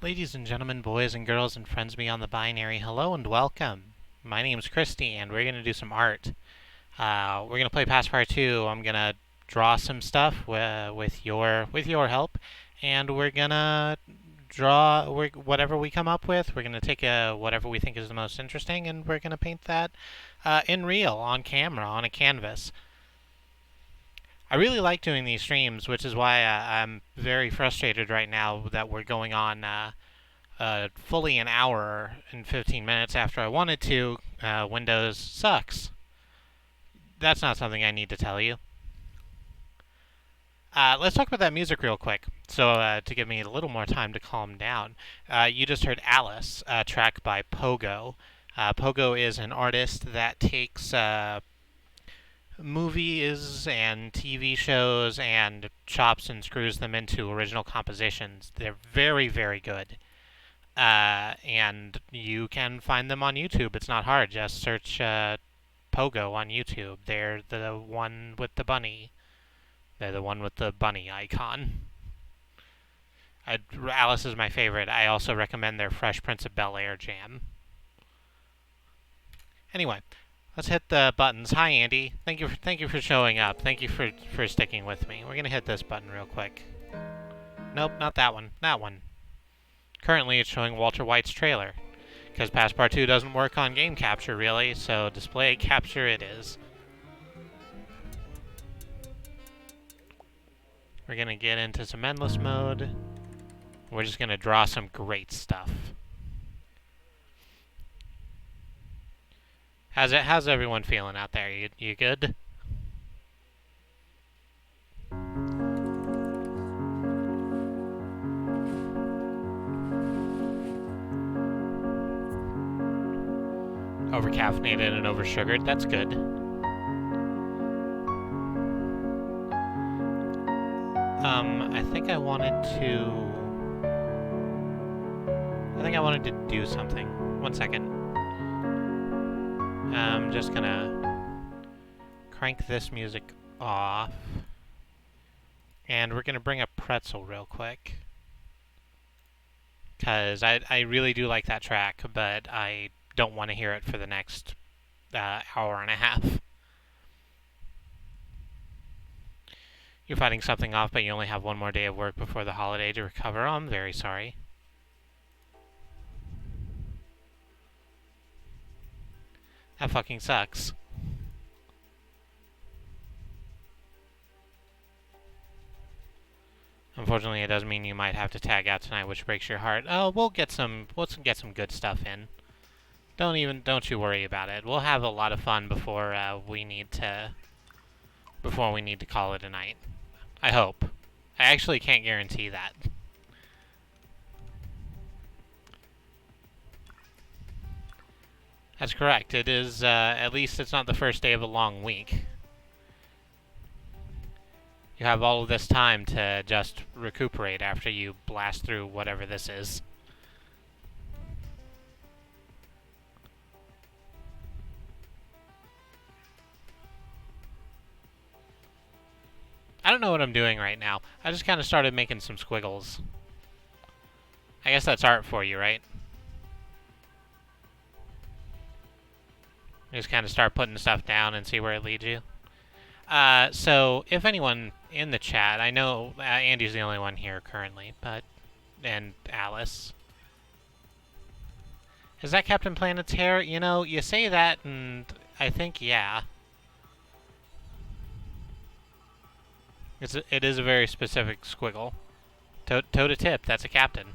Ladies and gentlemen, boys and girls, and friends beyond the binary, hello and welcome. My name is Kristie, and we're going to do some art. We're going to play Passpart 2. I'm going to draw some stuff with your help, and we're going to draw whatever we come up with. We're going to take whatever we think is the most interesting, and we're going to paint that in real, on camera, on a canvas. I really like doing these streams, which is why I'm very frustrated right now that we're going on fully an hour and 15 minutes after I wanted to. Windows sucks. That's not something I need to tell you. Let's talk about that music real quick, so to give me a little more time to calm down. You just heard Alice, a track by Pogo. Pogo is an artist that takes movies and TV shows and chops and screws them into original compositions. They're very, very good. And you can find them on YouTube. It's not hard. Just search Pogo on YouTube. They're the one with the bunny. They're the one with the bunny icon. Alice is my favorite. I also recommend their Fresh Prince of Bel-Air jam. Anyway, let's hit the buttons. Hi, Andy. Thank you for showing up. Thank you for sticking with me. We're gonna hit this button real quick. Nope, not that one. That one. Currently, it's showing Walter White's trailer, because Passpart 2 doesn't work on game capture, really, so display capture it is. We're going to get into some endless mode. We're just going to draw some great stuff. How's everyone feeling out there? You good? Over-caffeinated and over-sugared. That's good. I think I wanted to do something. 1 second. I'm just gonna crank this music off. And we're gonna bring up Pretzel real quick. Because I really do like that track, but I don't want to hear it for the next hour and a half. You're fighting something off, but you only have one more day of work before the holiday to recover. Oh, I'm very sorry. That fucking sucks. Unfortunately, it does mean you might have to tag out tonight, which breaks your heart. Oh, we'll get some good stuff in. Don't you worry about it. We'll have a lot of fun before we need to call it a night. I hope. I actually can't guarantee that. That's correct. It is, at least it's not the first day of a long week. You have all of this time to just recuperate after you blast through whatever this is. I don't know what I'm doing right now. I just kind of started making some squiggles. I guess that's art for you, right? You just kind of start putting stuff down and see where it leads you. So, if anyone in the chat, I know Andy's the only one here currently, and Alice. Is that Captain Planet's hair? You know, you say that, and I think, yeah. It is a very specific squiggle. Toe to tip, that's a captain.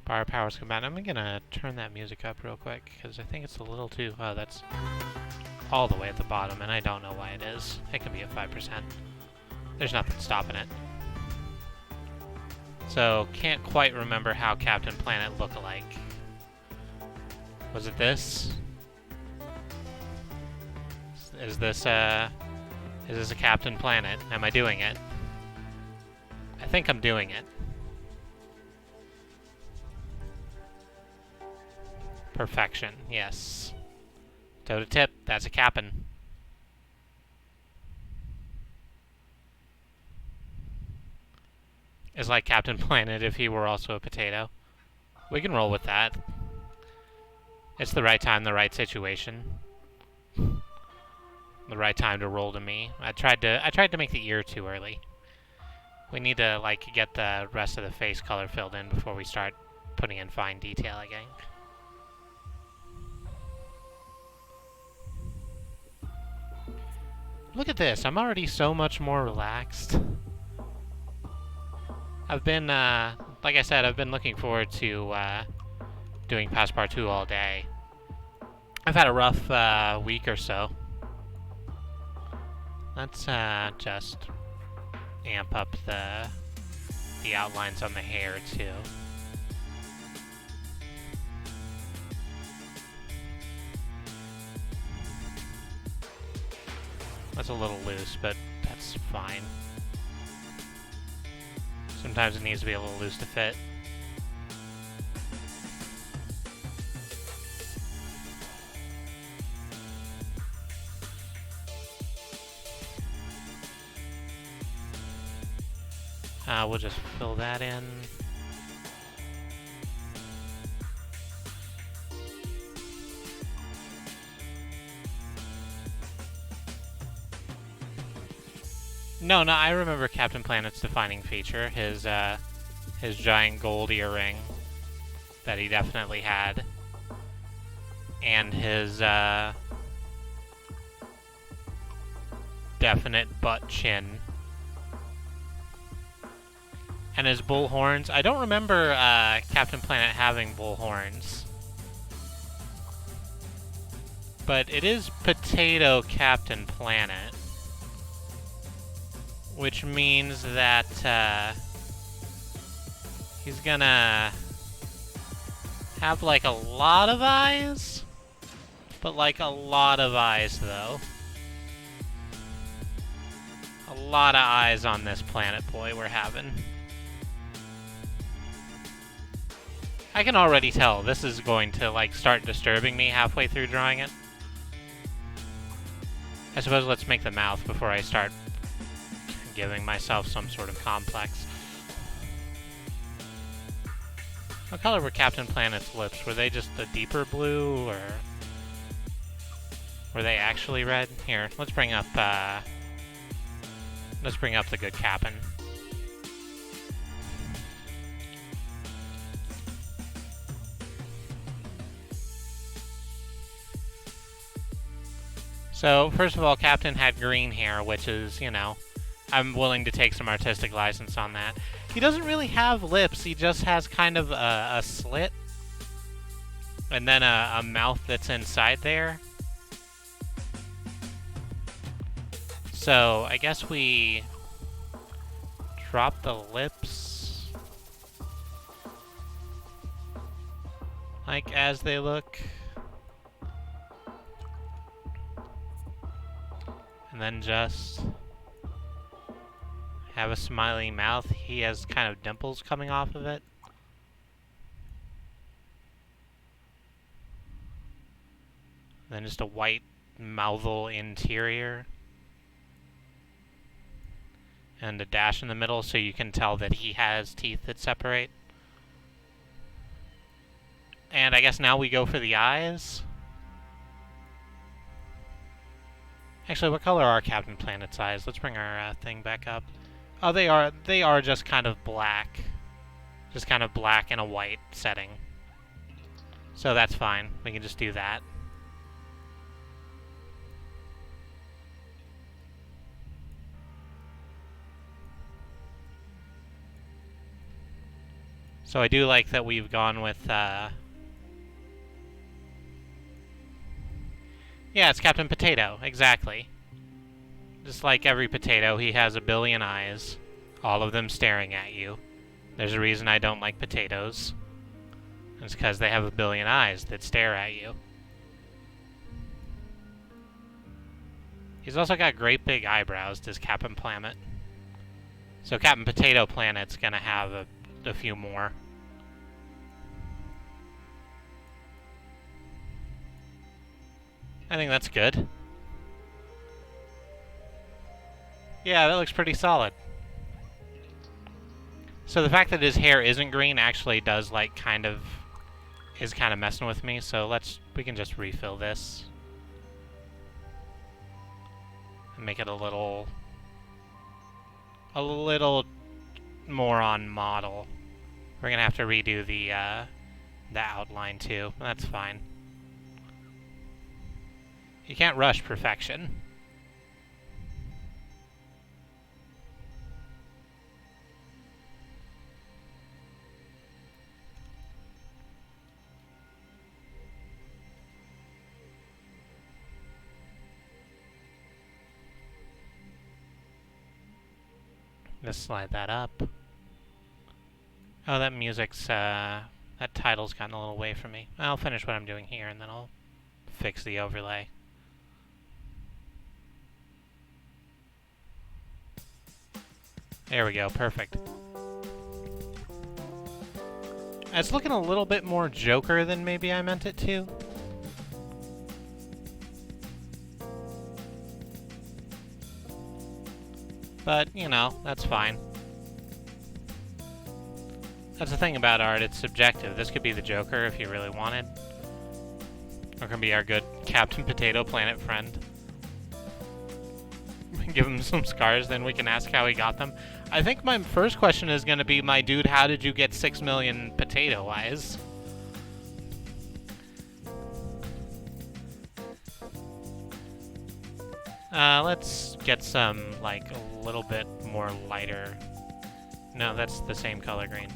Bar powers combined. I'm gonna turn that music up real quick, because I think it's a little too... Oh, that's all the way at the bottom, and I don't know why it is. It can be at 5%. There's nothing stopping it. So, can't quite remember how Captain Planet looked like. Was it this? Is this a Captain Planet? Am I doing it? I think I'm doing it. Perfection, yes. Toe to tip, that's a Cap'n. It's like Captain Planet if he were also a potato. We can roll with that. It's the right time, the right situation. The right time to roll to me. I tried to make the ear too early. We need to like get the rest of the face color filled in before we start putting in fine detail again. Look at this, I'm already so much more relaxed. I've been, like I said, I've been looking forward to doing Passepartout all day. I've had a rough week or so. Let's just amp up the outlines on the hair too. That's a little loose, but that's fine. Sometimes it needs to be a little loose to fit. We'll just fill that in. No, I remember Captain Planet's defining feature, his giant gold earring that he definitely had, and his definite butt chin, and his bull horns. I don't remember Captain Planet having bull horns, but it is Potato Captain Planet. Which means that he's gonna have like a lot of eyes, but like a lot of eyes though. A lot of eyes on this planet boy we're having. I can already tell this is going to like start disturbing me halfway through drawing it. I suppose let's make the mouth before I start giving myself some sort of complex. What color were Captain Planet's lips? Were they just a deeper blue, or were they actually red? Here, let's bring up the good Cap'n. So, first of all, Captain had green hair, which is, you know, I'm willing to take some artistic license on that. He doesn't really have lips, he just has kind of a slit, and then a mouth that's inside there. So, I guess we drop the lips, like as they look. And then just have a smiley mouth. He has kind of dimples coming off of it. Then just a white mouthful interior. And a dash in the middle so you can tell that he has teeth that separate. And I guess now we go for the eyes. Actually, what color are Captain Planet's eyes? Let's bring our thing back up. Oh, they are just kind of black. Just kind of black in a white setting. So that's fine. We can just do that. So I do like that we've gone with, yeah, it's Captain Potato, exactly. Just like every potato, he has a billion eyes, all of them staring at you. There's a reason I don't like potatoes. It's because they have a billion eyes that stare at you. He's also got great big eyebrows, does Captain Planet. So Captain Potato Planet's gonna have a few more. I think that's good. Yeah, that looks pretty solid. So the fact that his hair isn't green actually does, like, is kind of messing with me, so we can just refill this. And make it a little more on model. We're gonna have to redo the outline too. That's fine. You can't rush perfection. Just slide that up. Oh, that music's, that title's gotten a little away from me. I'll finish what I'm doing here, and then I'll fix the overlay. There we go, perfect. It's looking a little bit more Joker than maybe I meant it to. But, you know, that's fine. That's the thing about art, it's subjective. This could be the Joker if you really wanted. Or it can be our good Captain Potato Planet friend. Give him some scars, then we can ask how he got them. I think my first question is going to be, my dude, how did you get 6 million potato eyes? Let's get some, like, a little bit more lighter. No, that's the same color green.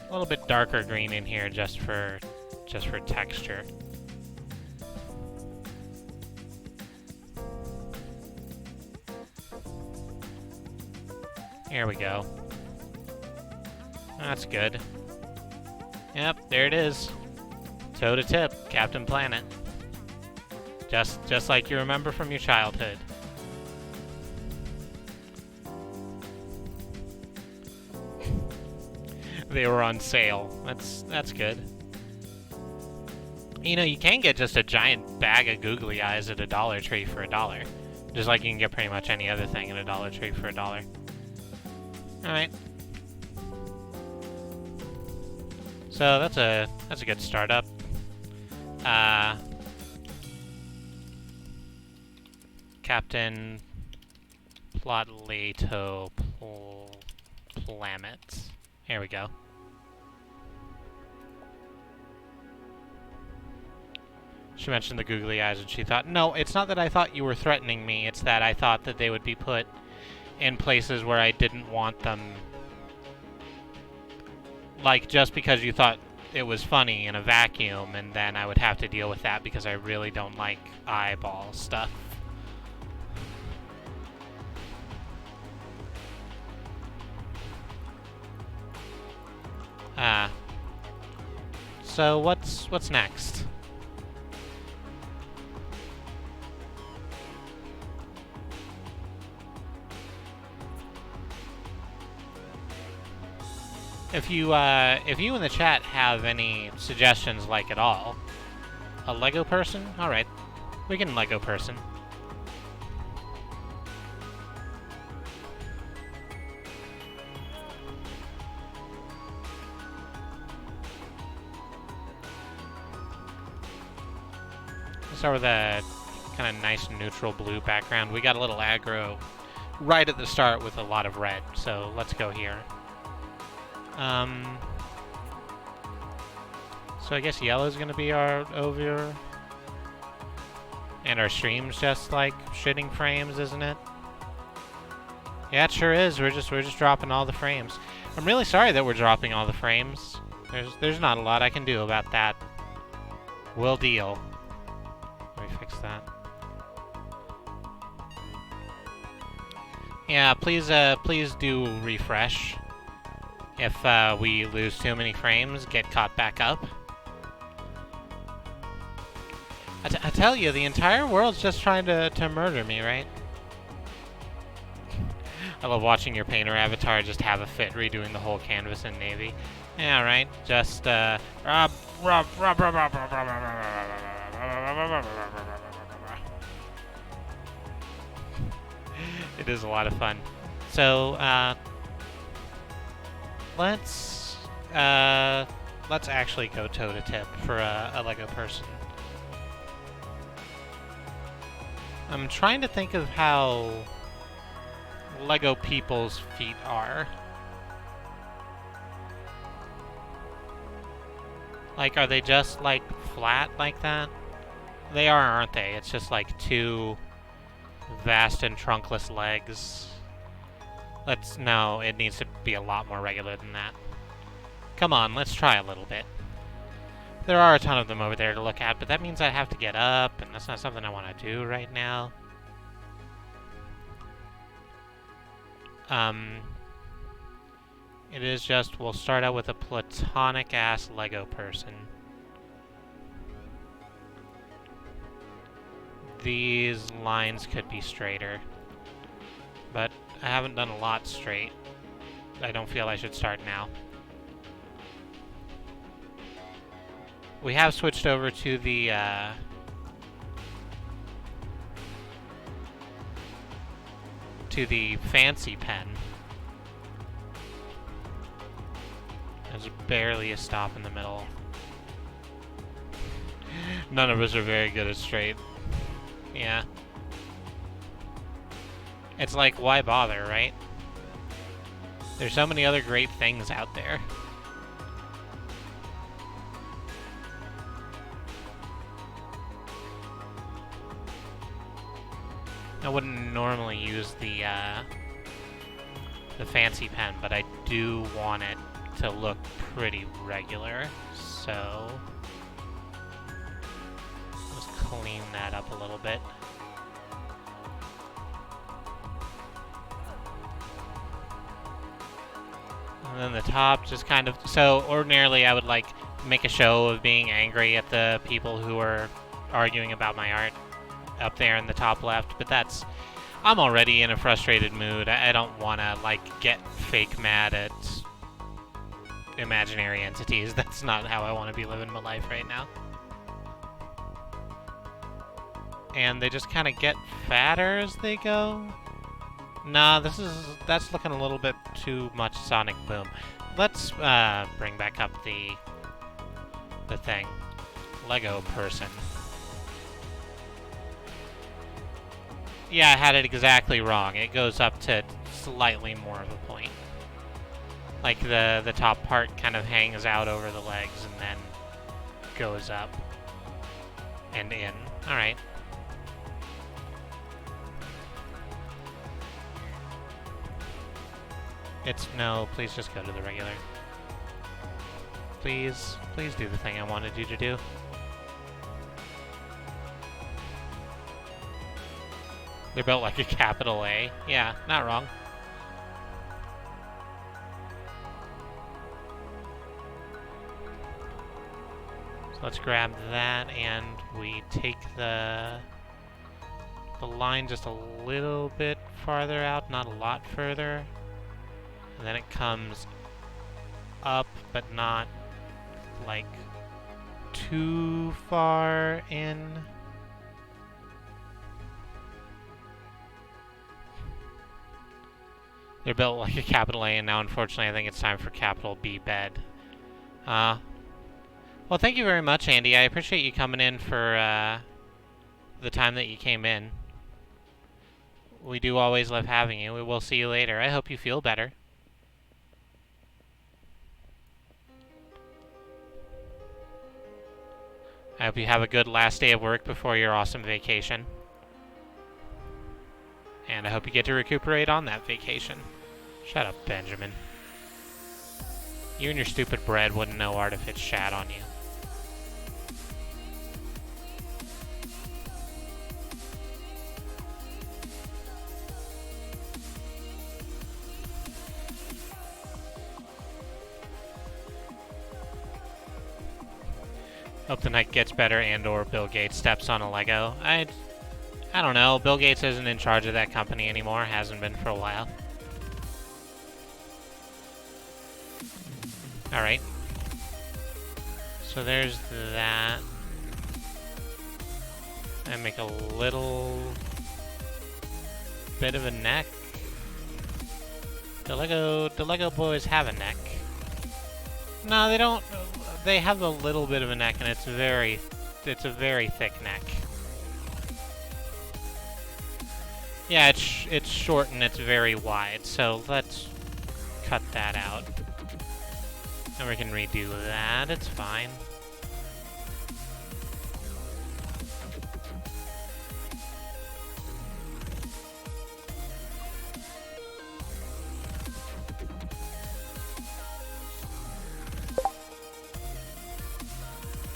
A little bit darker green in here just for texture. Here we go. That's good. Yep, there it is. Toe to tip, Captain Planet. Just like you remember from your childhood. They were on sale. That's good. You know, you can get just a giant bag of googly eyes at a Dollar Tree for $1. Just like you can get pretty much any other thing at a Dollar Tree for $1. Alright. So that's a good startup. Captain Plotlato Planet. Here we go. She mentioned the googly eyes and she thought, no, it's not that I thought you were threatening me, it's that I thought that they would be put in places where I didn't want them. Like, just because you thought it was funny in a vacuum, and then I would have to deal with that because I really don't like eyeball stuff. So what's next? If you in the chat have any suggestions, like, at all, a Lego person? All right, we can Lego person. Let's start with a kind of nice neutral blue background. We got a little aggro right at the start with a lot of red, so let's go here. So I guess yellow is gonna be our over, and our stream's just like shitting frames, isn't it? Yeah, it sure is. We're just dropping all the frames. I'm really sorry that we're dropping all the frames. There's not a lot I can do about that. We'll deal. Let me fix that. Yeah, please do refresh. If we lose too many frames, get caught back up. I tell you, the entire world's just trying to murder me, right? I love watching your painter avatar just have a fit redoing the whole canvas in navy. Yeah, right. Just It is a lot of fun. So, let's actually go toe to tip for a Lego person. I'm trying to think of how Lego people's feet are. Like, are they just, like, flat like that? They are, aren't they? It's just, like, two vast and trunkless legs. No, it needs to be a lot more regular than that. Come on, let's try a little bit. There are a ton of them over there to look at, but that means I have to get up, and that's not something I want to do right now. It is just, we'll start out with a platonic-ass Lego person. These lines could be straighter, but I haven't done a lot straight. I don't feel I should start now. We have switched over to the fancy pen. There's barely a stop in the middle. None of us are very good at straight. Yeah. It's like, why bother, right? There's so many other great things out there. I wouldn't normally use the fancy pen, but I do want it to look pretty regular, so let's clean that up a little bit. And then the top just kind of... So ordinarily I would like make a show of being angry at the people who are arguing about my art up there in the top left, but that's... I'm already in a frustrated mood. I don't want to like get fake mad at imaginary entities. That's not how I want to be living my life right now. And they just kind of get fatter as they go. Nah, that's looking a little bit too much Sonic Boom. Let's bring back up the thing. Lego person. Yeah, I had it exactly wrong. It goes up to slightly more of a point. Like the top part kind of hangs out over the legs and then goes up and in. Alright. No, please just go to the regular. Please do the thing I wanted you to do. They're built like a capital A. Yeah, not wrong. So let's grab that and we take the line just a little bit farther out, not a lot further. And then it comes up, but not like too far in. They're built like a capital A, and now unfortunately I think it's time for capital B bed. Well, thank you very much, Andy. I appreciate you coming in for the time that you came in. We do always love having you. We will see you later. I hope you feel better. I hope you have a good last day of work before your awesome vacation. And I hope you get to recuperate on that vacation. Shut up, Benjamin. You and your stupid bread wouldn't know art if it shat on you. Hope the night gets better and or Bill Gates steps on a Lego. I don't know. Bill Gates isn't in charge of that company anymore. Hasn't been for a while. Alright. So there's that. And make a little bit of a neck. The Lego boys have a neck. No, they don't. They have a little bit of a neck, and it's a very thick neck. Yeah, it's short and it's very wide, so let's cut that out. And we can redo that, it's fine.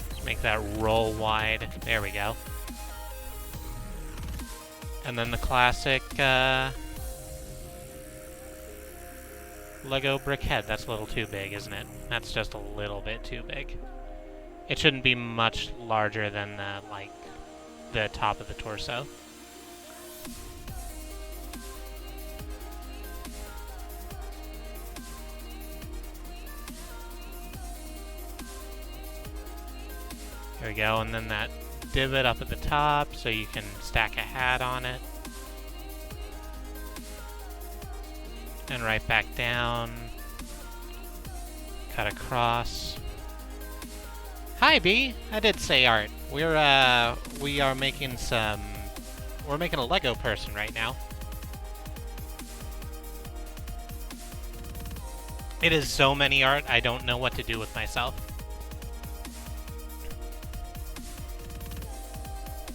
Let's make that roll wide. There we go. And then the classic Lego brick head. That's a little too big, isn't it? That's just a little bit too big. It shouldn't be much larger than like the top of the torso. There we go, and then that divot up at the top so you can stack a hat on it. And right back down. Cut across. Hi, B. I did say art. We are making some. We're making a Lego person right now. It is so many art. I don't know what to do with myself.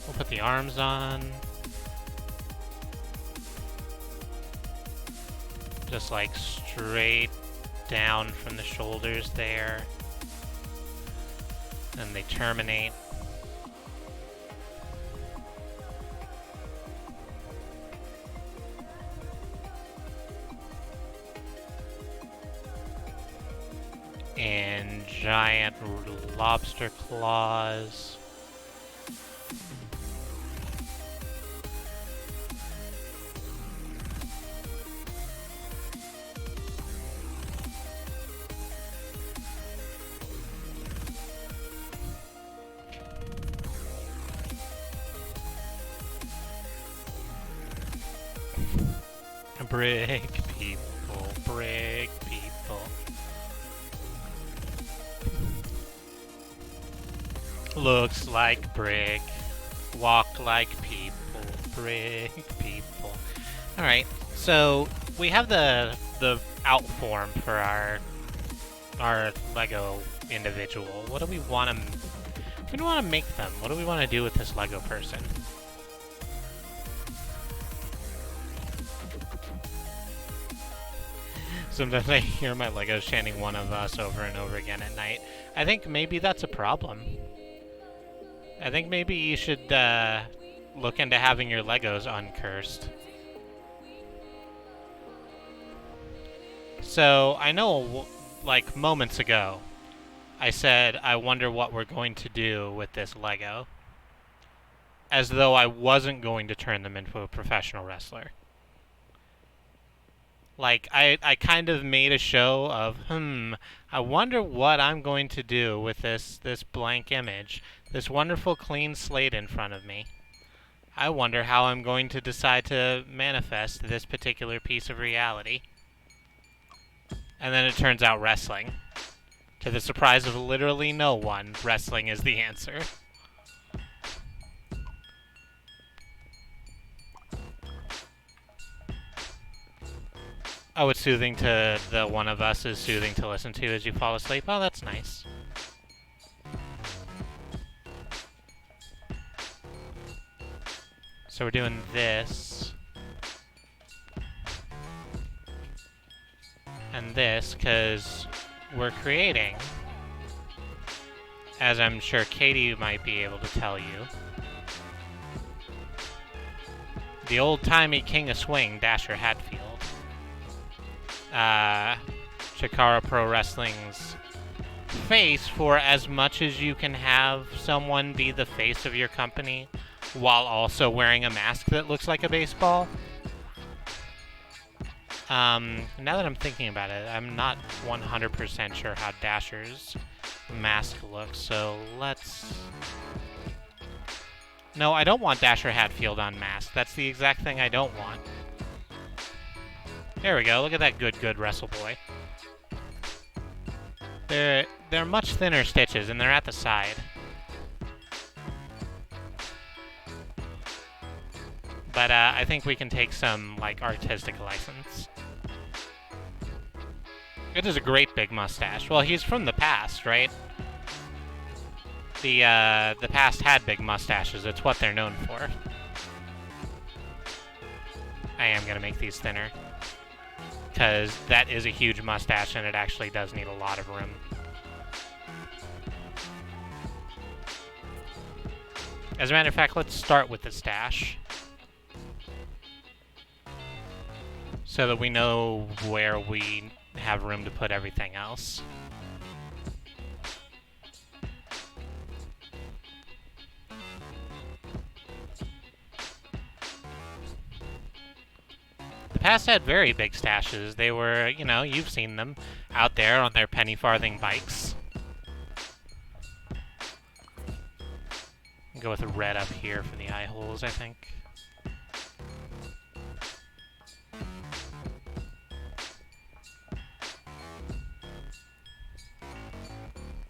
We'll put the arms on. Just like straight down from the shoulders there. And they terminate. And giant lobster claws. Brick people, brick people. Looks like brick, walk like people, brick people. Alright, so we have the out form for our Lego individual. What do we want to make them? What do we want to do with this Lego person? Sometimes I hear my Legos chanting one of us over and over again at night. I think maybe that's a problem. I think maybe you should look into having your Legos uncursed. So, I know, like, moments ago, I said, I wonder what we're going to do with this Lego. As though I wasn't going to turn them into a professional wrestler. Like, I kind of made a show of, I wonder what I'm going to do with this blank image, this wonderful clean slate in front of me. I wonder how I'm going to decide to manifest this particular piece of reality. And then it turns out wrestling. To the surprise of literally no one, wrestling is the answer. Oh, it's soothing to the one of us is soothing to listen to as you fall asleep. Oh, that's nice. So we're doing this. And this, because we're creating, as I'm sure Katie might be able to tell you, the old-timey king of swing, Dasher Hatfield. Chikara Pro Wrestling's face, for as much as you can have someone be the face of your company while also wearing a mask that looks like a baseball. Now that I'm thinking about it, I'm not 100% sure how Dasher's mask looks, so let's... No, I don't want Dasher Hatfield unmasked. That's the exact thing I don't want. There we go. Look at that good wrestle boy. They're much thinner stitches, and they're at the side. But I think we can take some like artistic license. It is a great big mustache. Well, he's from the past, right? The past had big mustaches. It's what they're known for. I am gonna make these thinner, because that is a huge mustache, and it actually does need a lot of room. As a matter of fact, let's start with the stash, so that we know where we have room to put everything else. The past had very big stashes. They were, you know, you've seen them out there on their penny farthing bikes. Go with a red up here for the eye holes, I think.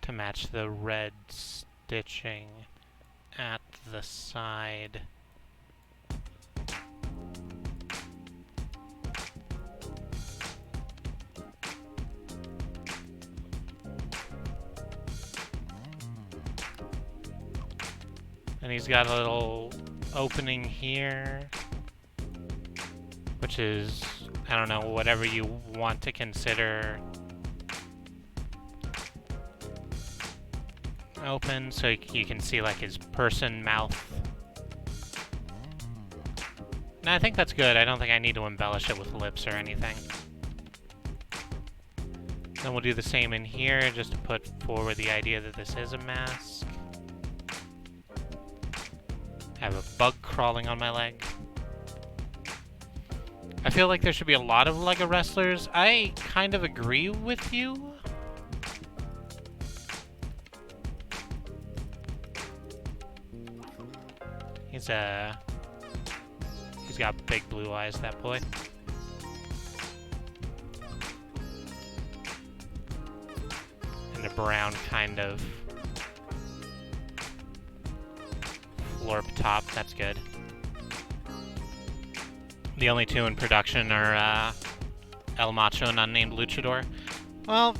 To match the red stitching at the side. And he's got a little opening here, which is, I don't know, whatever you want to consider open, so you can see like his person mouth. And I think that's good. I don't think I need to embellish it with lips or anything. Then we'll do the same in here, just to put forward the idea that this is a mask. I have a bug crawling on my leg. I feel like there should be a lot of LEGO wrestlers. I kind of agree with you. He's got big blue eyes, that boy. And a brown kind of florp top, that's good. The only two in production are El Macho and Unnamed Luchador. Well,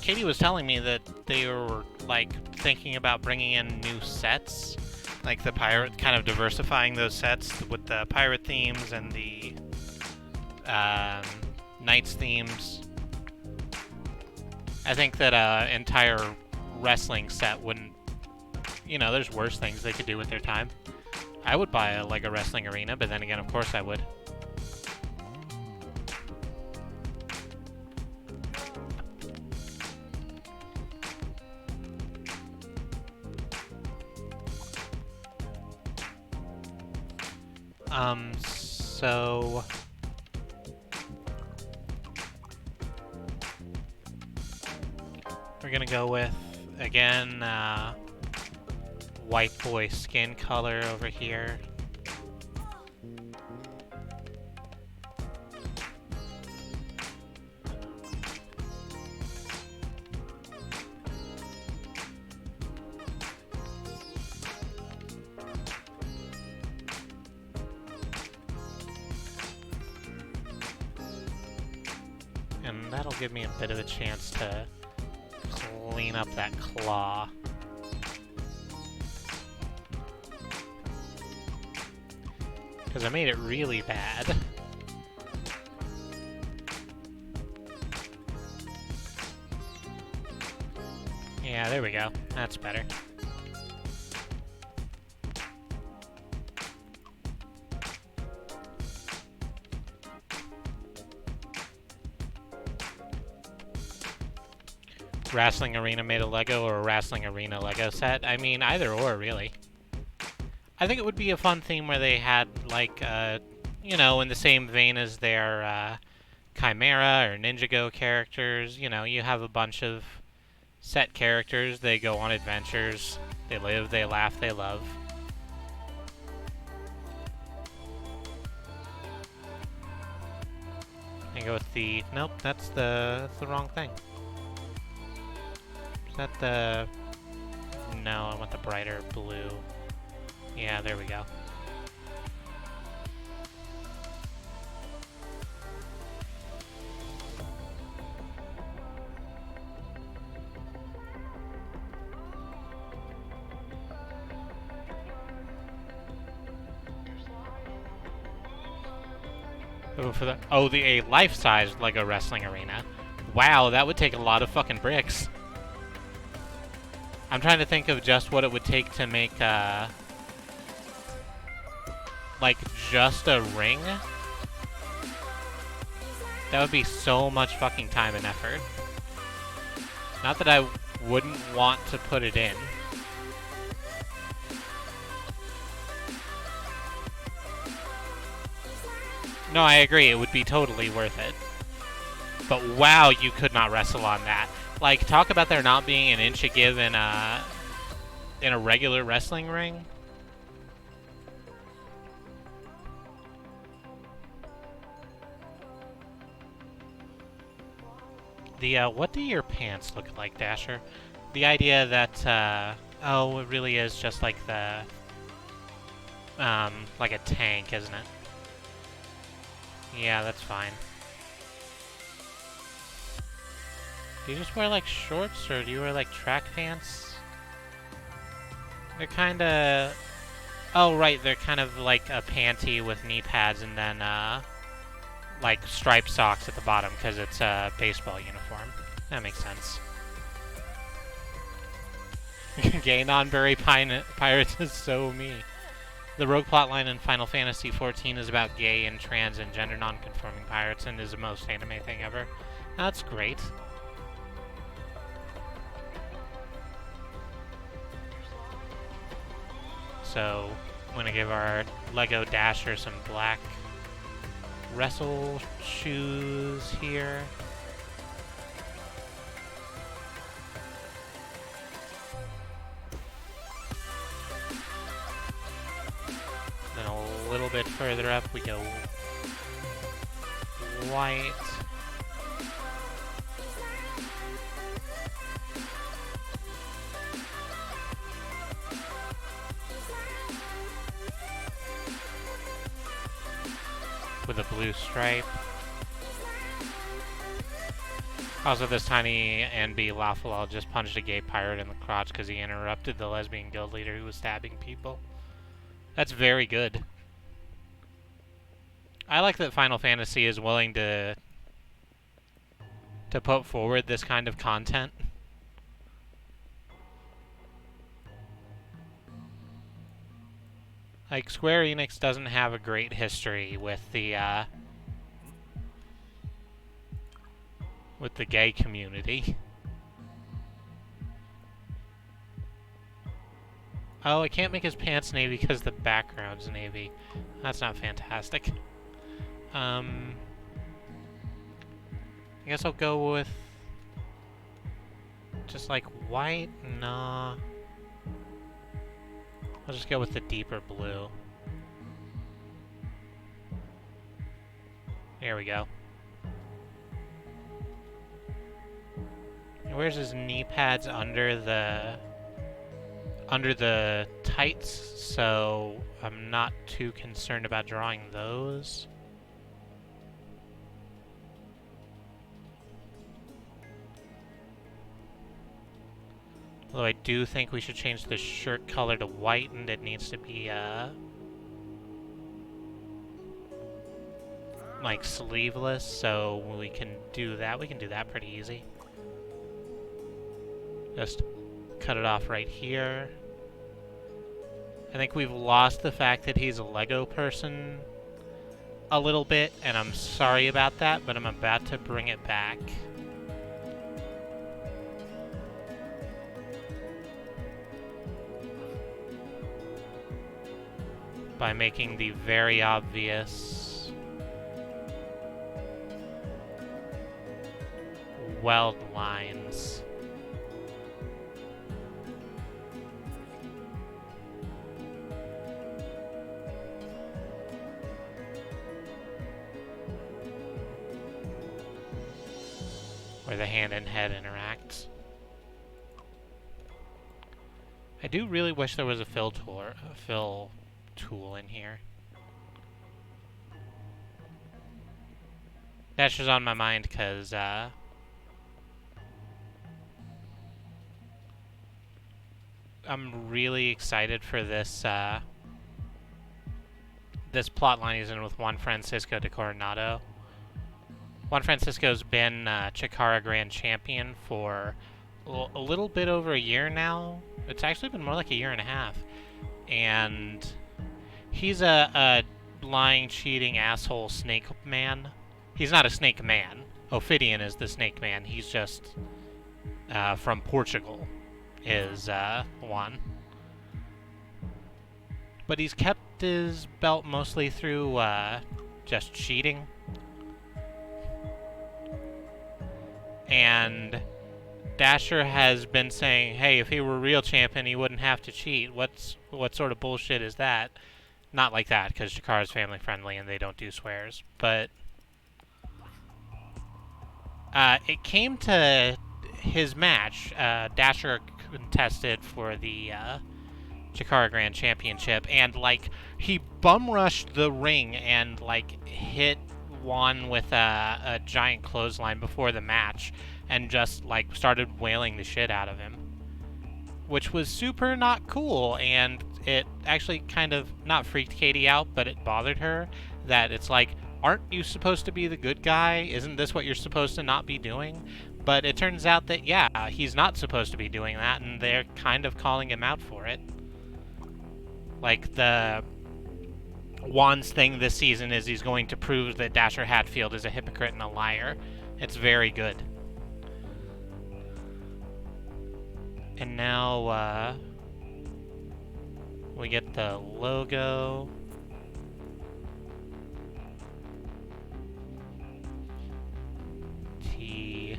Katie was telling me that they were like thinking about bringing in new sets, like the pirate, kind of diversifying those sets with the pirate themes and the Knights themes. I think that an entire wrestling set wouldn't, you know, there's worse things they could do with their time. I would buy a LEGO wrestling arena, but then again, of course I would. So we're gonna go with, again, white boy skin color over here. And that'll give me a bit of a chance to clean up that claw. Because I made it really bad. Yeah, there we go. That's better. Wrestling Arena made a Lego or a Wrestling Arena Lego set? I mean, either or, really. I think it would be a fun theme where they had, like, you know, in the same vein as their Chimera or Ninjago characters. You know, you have a bunch of set characters. They go on adventures. They live, they laugh, they love. go with the... Nope, that's the wrong thing. Is that the... No, I want the brighter blue. Yeah, there we go. Oh, a life-size Lego wrestling arena. Wow, that would take a lot of fucking bricks. I'm trying to think of just what it would take to make, like, just a ring. That would be so much fucking time and effort. Not that I wouldn't want to put it in. No, I agree. It would be totally worth it. But wow, you could not wrestle on that. Like, talk about there not being an inch of give in a regular wrestling ring. What do your pants look like, Dasher? The idea that, oh, it really is just like the, like a tank, isn't it? Yeah, that's fine. Do you just wear, like, shorts, or do you wear, like, track pants? They're kinda... Oh, right, they're kind of like a panty with knee pads and then, like, striped socks at the bottom, because it's a baseball uniform. That makes sense. Gay non-berry pirates is so me. The rogue plotline in Final Fantasy XIV is about gay and trans and gender non-conforming pirates and is the most anime thing ever. That's great. So, I'm gonna give our Lego Dasher some black wrestle shoes here. Then a little bit further up we go white. With a blue stripe. Also, this tiny NB Lawful just punched a gay pirate in the crotch because he interrupted the lesbian guild leader who was stabbing people. That's very good. I like that Final Fantasy is willing to put forward this kind of content. Like, Square Enix doesn't have a great history with the gay community. Oh, I can't make his pants navy because the background's navy. That's not fantastic. I guess I'll go with just like white. Nah. I'll just go with the deeper blue. There we go. He wears his knee pads under the tights, so I'm not too concerned about drawing those. Although I do think we should change the shirt color to white, and it needs to be, like, sleeveless, so we can do that. We can do that pretty easy. Just cut it off right here. I think we've lost the fact that he's a Lego person a little bit, and I'm sorry about that, but I'm about to bring it back. By making the very obvious weld lines. where the hand and head interacts. I do really wish there was a fill tool in here. That's just on my mind because I'm really excited for this this plot line he's in with Juan Francisco de Coronado. Juan Francisco's been Chikara Grand Champion for a little bit over a year now. It's actually been more like a year and a half. And he's a lying, cheating, asshole snake man. He's not a snake man. Ophidian is the snake man. He's just from Portugal, is Juan. But he's kept his belt mostly through just cheating. And Dasher has been saying, hey, if he were a real champion, he wouldn't have to cheat. What sort of bullshit is that? Not like that, because Chikara's family friendly and they don't do swears. But it came to his match. Dasher contested for the Chikara Grand Championship, and like he bum rushed the ring and like hit Juan with a giant clothesline before the match, and just like started wailing the shit out of him, which was super not cool. And it actually kind of not freaked Katie out, but it bothered her that it's like, aren't you supposed to be the good guy? Isn't this what you're supposed to not be doing? But it turns out that yeah, he's not supposed to be doing that, and they're kind of calling him out for it. Like the Juan's thing this season is he's going to prove that Dasher Hatfield is a hypocrite and a liar. It's very good. And now, we get the logo. T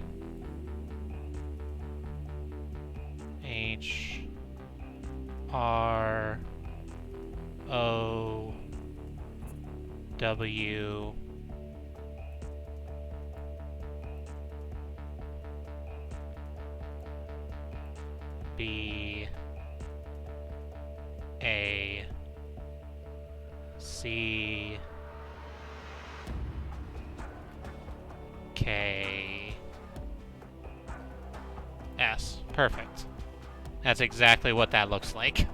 H R O W B A C K S. Perfect. That's exactly what that looks like.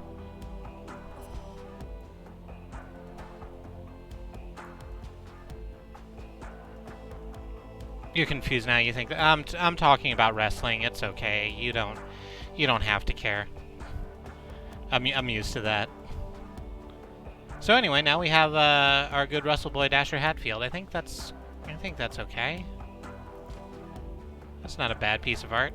You're confused now. You think I'm talking about wrestling. It's okay. You don't have to care. I'm used to that. So anyway, now we have our good Russell boy Dasher Hatfield. I think that's okay. That's not a bad piece of art.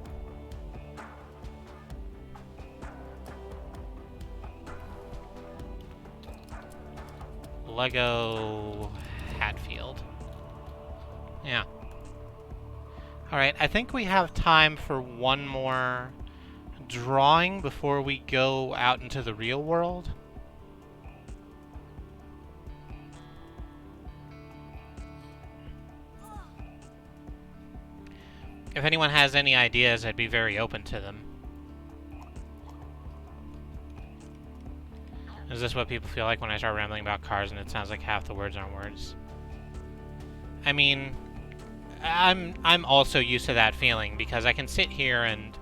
Lego Hatfield. Yeah. Alright, I think we have time for one more drawing before we go out into the real world. If anyone has any ideas, I'd be very open to them. Is this what people feel like when I start rambling about cars and it sounds like half the words aren't words? I mean, I'm also used to that feeling because I can sit here and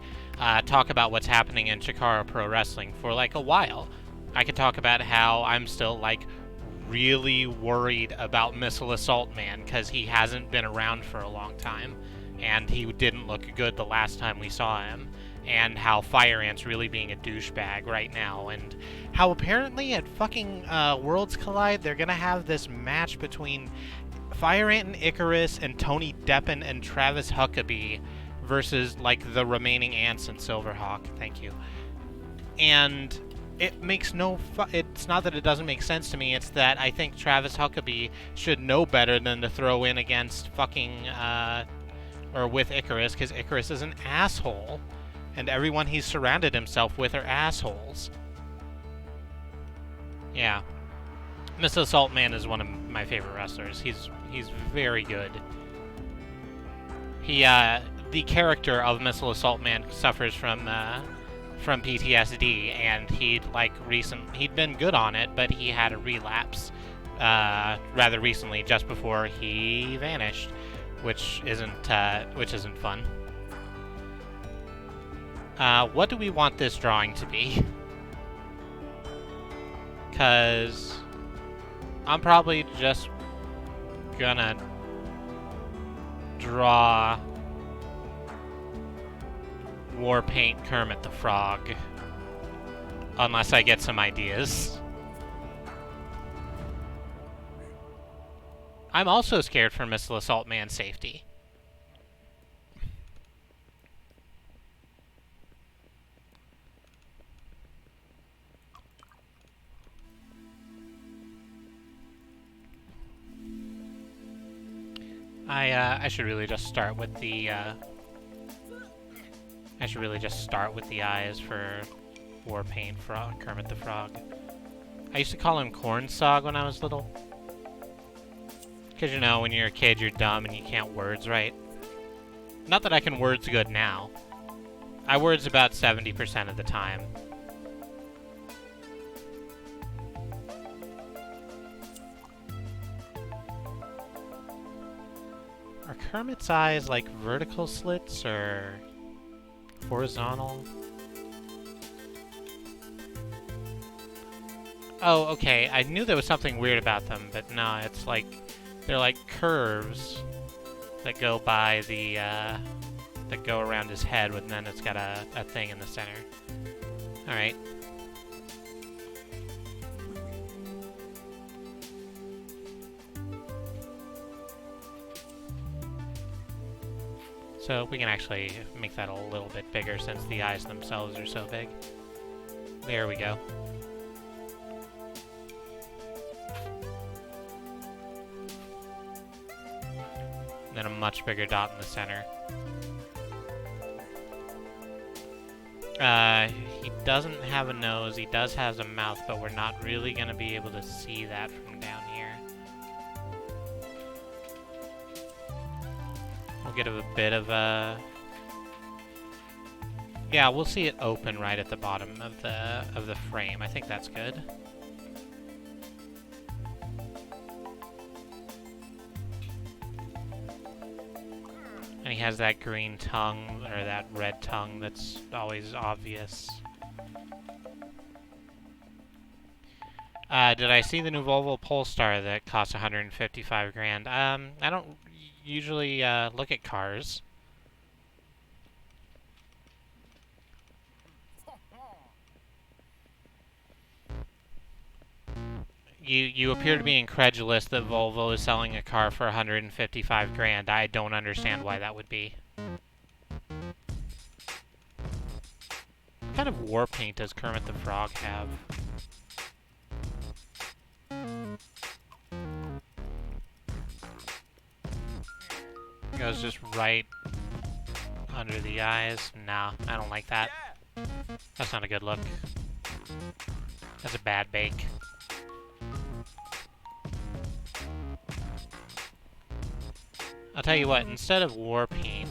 talk about what's happening in Chikara Pro Wrestling for like a while. I could talk about how I'm still like really worried about Missile Assault Man because he hasn't been around for a long time and he didn't look good the last time we saw him, and how Fire Ant's really being a douchebag right now, and how apparently at fucking Worlds Collide they're gonna have this match between Fire Ant and Icarus and Tony Deppen and Travis Huckabee versus like the remaining ants in Silverhawk. Thank you. And it makes no it's not that it doesn't make sense to me, it's that I think Travis Huckabee should know better than to throw in against fucking or with Icarus, because Icarus is an asshole and everyone he's surrounded himself with are assholes. Yeah. Mr. Assault Man is one of my favorite wrestlers. He's very good. He the character of Missile Assault Man suffers from PTSD, and he'd been good on it, but he had a relapse rather recently, just before he vanished, which isn't fun. What do we want this drawing to be? 'Cause I'm probably just gonna draw war paint Kermit the Frog, unless I get some ideas. I'm also scared for Missile Assault Man's safety. I should really just start with the eyes for war paint frog Kermit the Frog. I used to call him Cornsog when I was little. Because, you know, when you're a kid, you're dumb and you can't words right. Not that I can words good now. I words about 70% of the time. Are Kermit's eyes like vertical slits or horizontal? Oh, okay. I knew there was something weird about them, but no, it's like they're like curves that go by the that go around his head, and then it's got a thing in the center. All right. So we can actually make that a little bit bigger since the eyes themselves are so big. There we go. Then a much bigger dot in the center. He doesn't have a nose, he does have a mouth, but we're not really going to be able to see that from down here. We'll get a bit of a... Yeah, we'll see it open right at the bottom of the frame. I think that's good. And he has that green tongue, or that red tongue that's always obvious. Did I see the new Volvo Polestar that costs 155 grand? I don't usually look at cars. You appear to be incredulous that Volvo is selling a car for 155 grand. I don't understand why that would be. What kind of war paint does Kermit the Frog have? Goes just right under the eyes. No, I don't like that. That's not a good look. That's a bad bake. I'll tell you what, instead of war paint,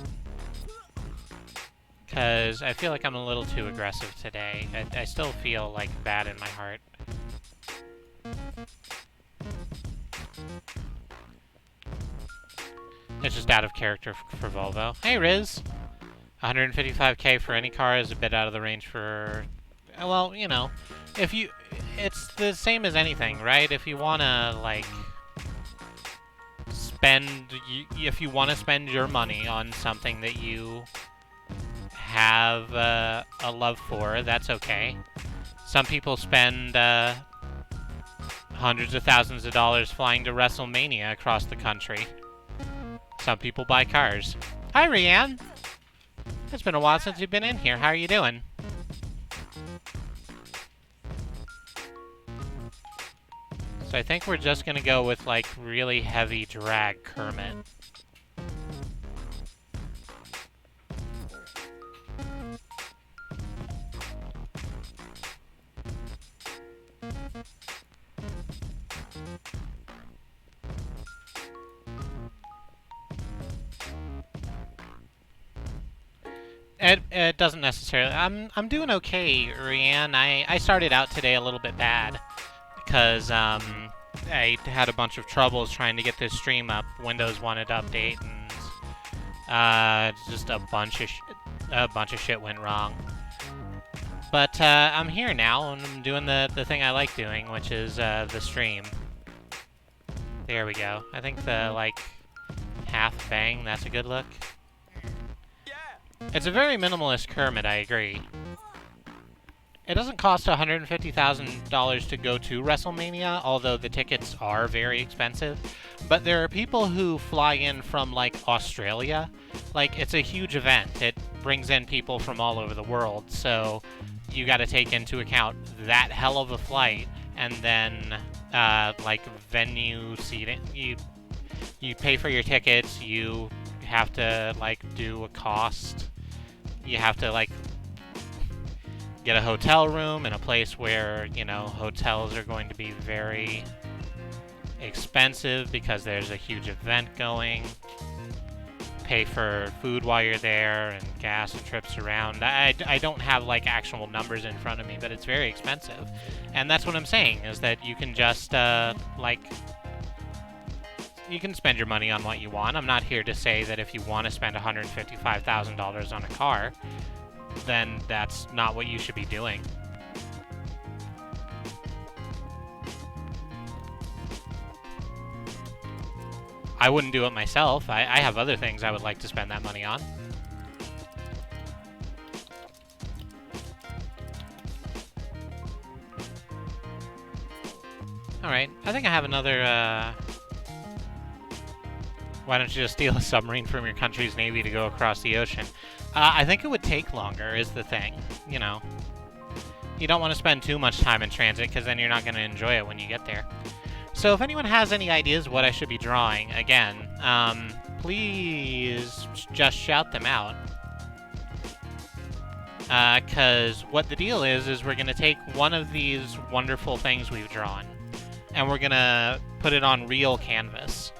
because I feel like I'm a little too aggressive today. I still feel like bad in my heart. It's just out of character for Volvo. Hey, Riz! 155k for any car is a bit out of the range for... Well, you know, it's the same as anything, right? If you wanna, like... if you want to spend your money on something that you have a love for, that's okay. Some people spend hundreds of thousands of dollars flying to WrestleMania across the country. Some people buy cars. Hi, Rianne! It's been a while since you've been in here. How are you doing? So I think we're just gonna go with, like, really heavy drag Kermit. It doesn't necessarily. I'm doing okay, Rianne. I started out today a little bit bad because I had a bunch of troubles trying to get this stream up. Windows wanted to update, and just a bunch of shit went wrong. But I'm here now, and I'm doing the thing I like doing, which is the stream. There we go. I think the like half bang. That's a good look. It's a very minimalist Kermit, I agree. It doesn't cost $150,000 to go to WrestleMania, although the tickets are very expensive. But there are people who fly in from, like, Australia. Like, it's a huge event. It brings in people from all over the world, so you gotta take into account that hell of a flight, and then, like, venue seating. You pay for your tickets, you have to, like, do a cost. You have to, like, get a hotel room in a place where, you know, hotels are going to be very expensive because there's a huge event going. Pay for food while you're there and gas and trips around. I don't have, like, actual numbers in front of me, but it's very expensive. And that's what I'm saying, is that you can just, like, you can spend your money on what you want. I'm not here to say that if you want to spend $155,000 on a car, then that's not what you should be doing. I wouldn't do it myself. I have other things I would like to spend that money on. Alright, I think I have another, Why don't you just steal a submarine from your country's navy to go across the ocean? I think it would take longer, is the thing. You know, you don't want to spend too much time in transit, because then you're not going to enjoy it when you get there. So if anyone has any ideas what I should be drawing, again, please just shout them out. Because what the deal is we're going to take one of these wonderful things we've drawn, and we're going to put it on real canvas.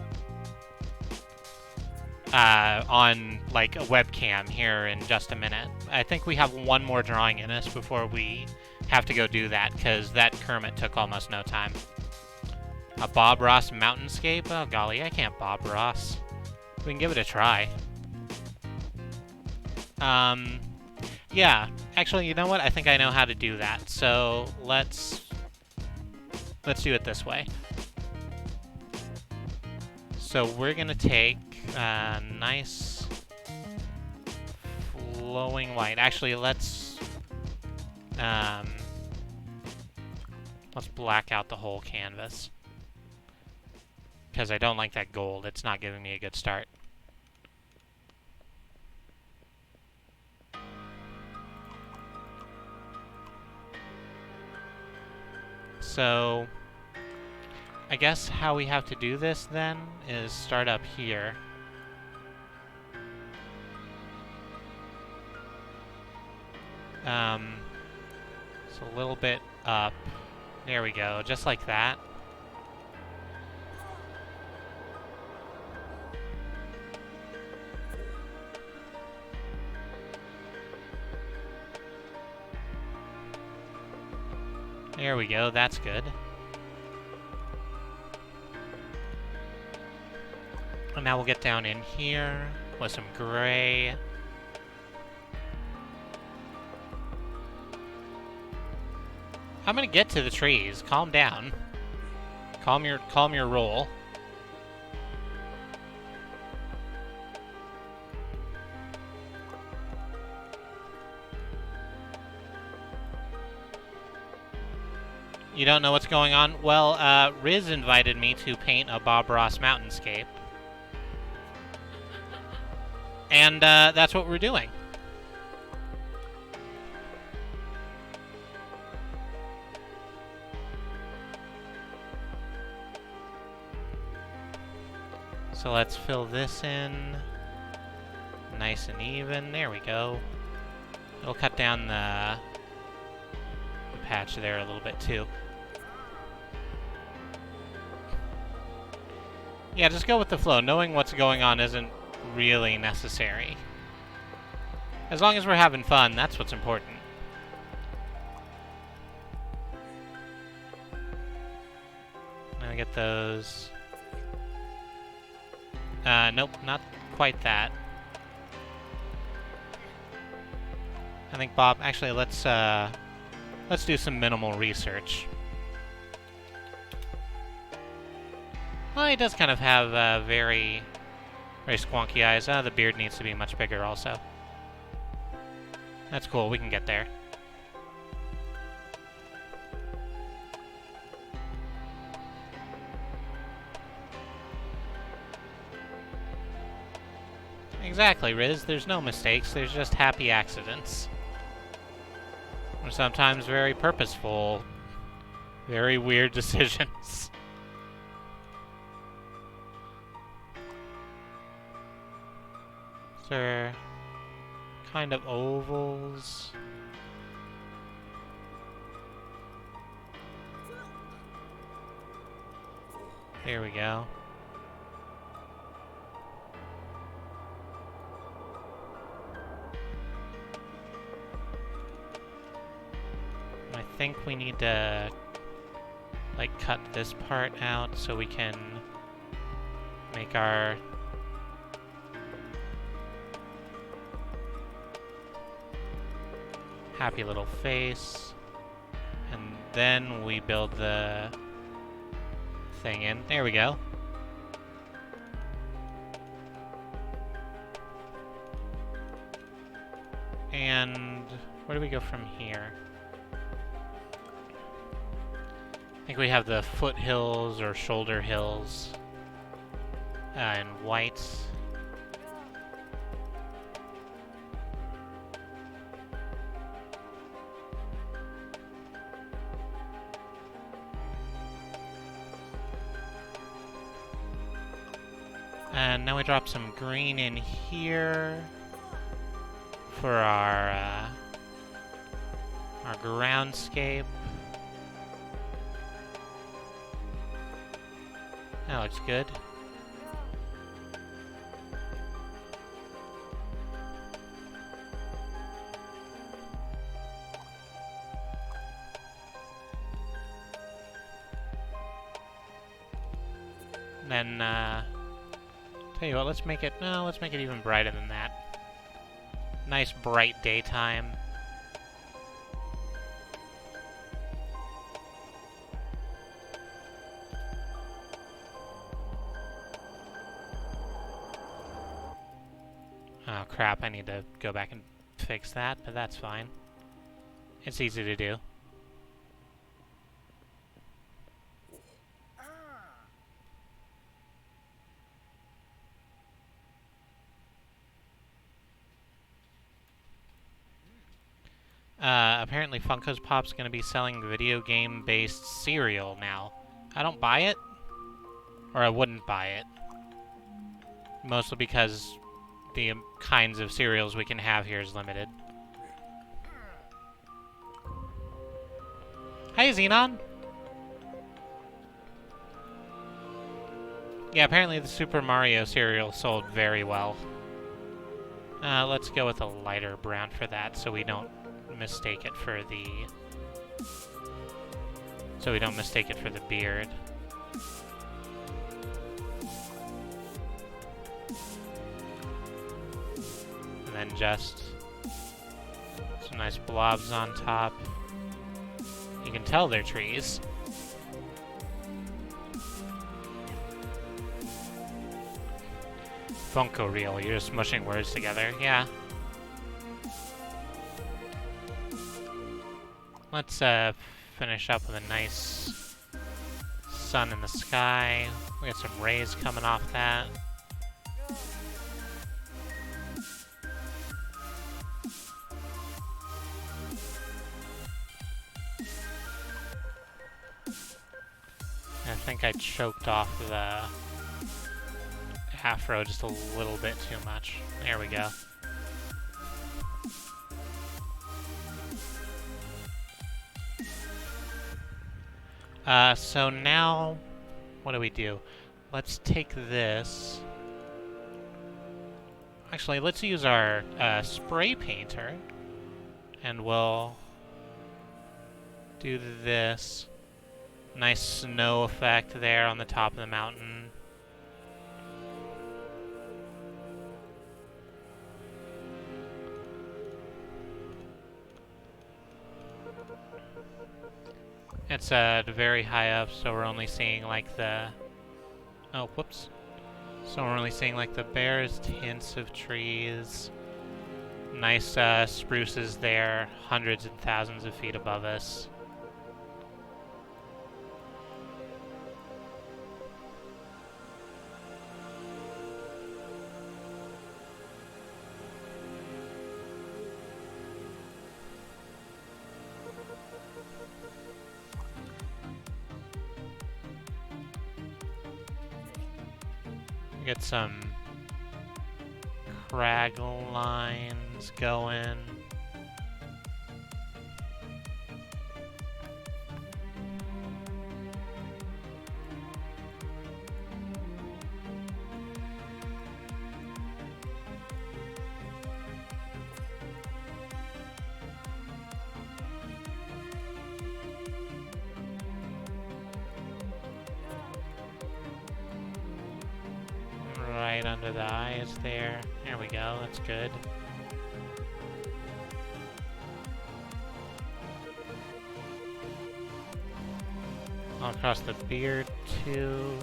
On, like, a webcam here in just a minute. I think we have one more drawing in us before we have to go do that, because that Kermit took almost no time. A Bob Ross mountainscape? Oh, golly, I can't Bob Ross. We can give it a try. Yeah. Actually, you know what? I think I know how to do that. So, let's do it this way. So, we're gonna take nice flowing white. Actually, let's black out the whole canvas, because I don't like that gold. It's not giving me a good start. So I guess how we have to do this then is start up here. So a little bit up. There we go, just like that. There we go, that's good. And now we'll get down in here with some gray. I'm gonna get to the trees. Calm down. Calm your roll. You don't know what's going on? Well, Riz invited me to paint a Bob Ross mountainscape. And that's what we're doing. So let's fill this in nice and even. There we go. It'll cut down the patch there a little bit too. Yeah, just go with the flow. Knowing what's going on isn't really necessary. As long as we're having fun, that's what's important. I'm gonna get those. Nope, not quite that. I think Bob, actually, let's do some minimal research. Well, he does kind of have very squonky eyes. The beard needs to be much bigger also. That's cool, we can get there. Exactly, Riz. There's no mistakes, there's just happy accidents. Or sometimes very purposeful, very weird decisions. They're kind of ovals. There we go. I think we need to, like, cut this part out so we can make our happy little face, and then we build the thing in. There we go. And where do we go from here? I think we have the foothills or shoulder hills in white. And now we drop some green in here for our groundscape. That looks good. Then, tell you what, let's make it even brighter than that. Nice bright daytime. Oh crap, I need to go back and fix that, but that's fine. It's easy to do. Apparently Funko's Pop's gonna be selling video game-based cereal now. I don't buy it, or I wouldn't buy it. Mostly because the kinds of cereals we can have here is limited. Hi, Xenon! Yeah, apparently the Super Mario cereal sold very well. Let's go with a lighter brown for that so we don't mistake it for the... beard. And then just some nice blobs on top. You can tell they're trees. Funko Real, you're just smushing words together, yeah. Let's finish up with a nice sun in the sky. We got some rays coming off that. I think I choked off the afro just a little bit too much. There we go. So now, what do we do? Let's take this. Actually, let's use our spray painter, and we'll do this. Nice snow effect there on the top of the mountain. It's very high up, so we're only seeing like the... Oh, whoops. So we're only seeing like the barest hints of trees. Nice spruces there, hundreds and thousands of feet above us. Get some crag lines going. Right under the eyes there. There we go, that's good. All across the beard too.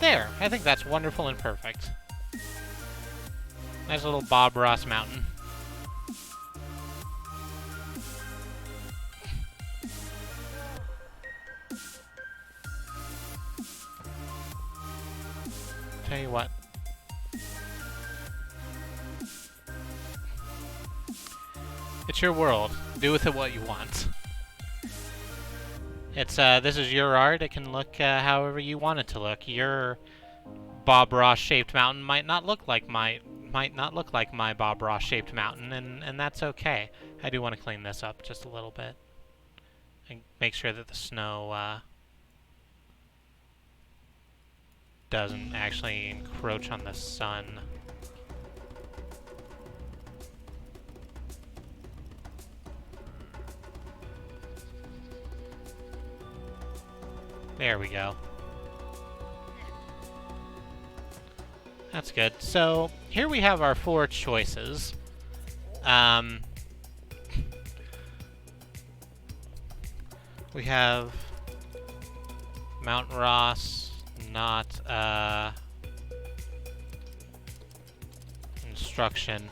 There. I think that's wonderful and perfect. Nice little Bob Ross mountain. Tell you what. It's your world. Do with it what you want. It's this is your art. It can look however you want it to look. Your Bob Ross shaped mountain might not look like my Bob Ross shaped mountain, and that's okay. I do want to clean this up just a little bit and make sure that the snow doesn't actually encroach on the sun. There we go. That's good. So, here we have our 4 choices. We have Mount Ross, not instruction.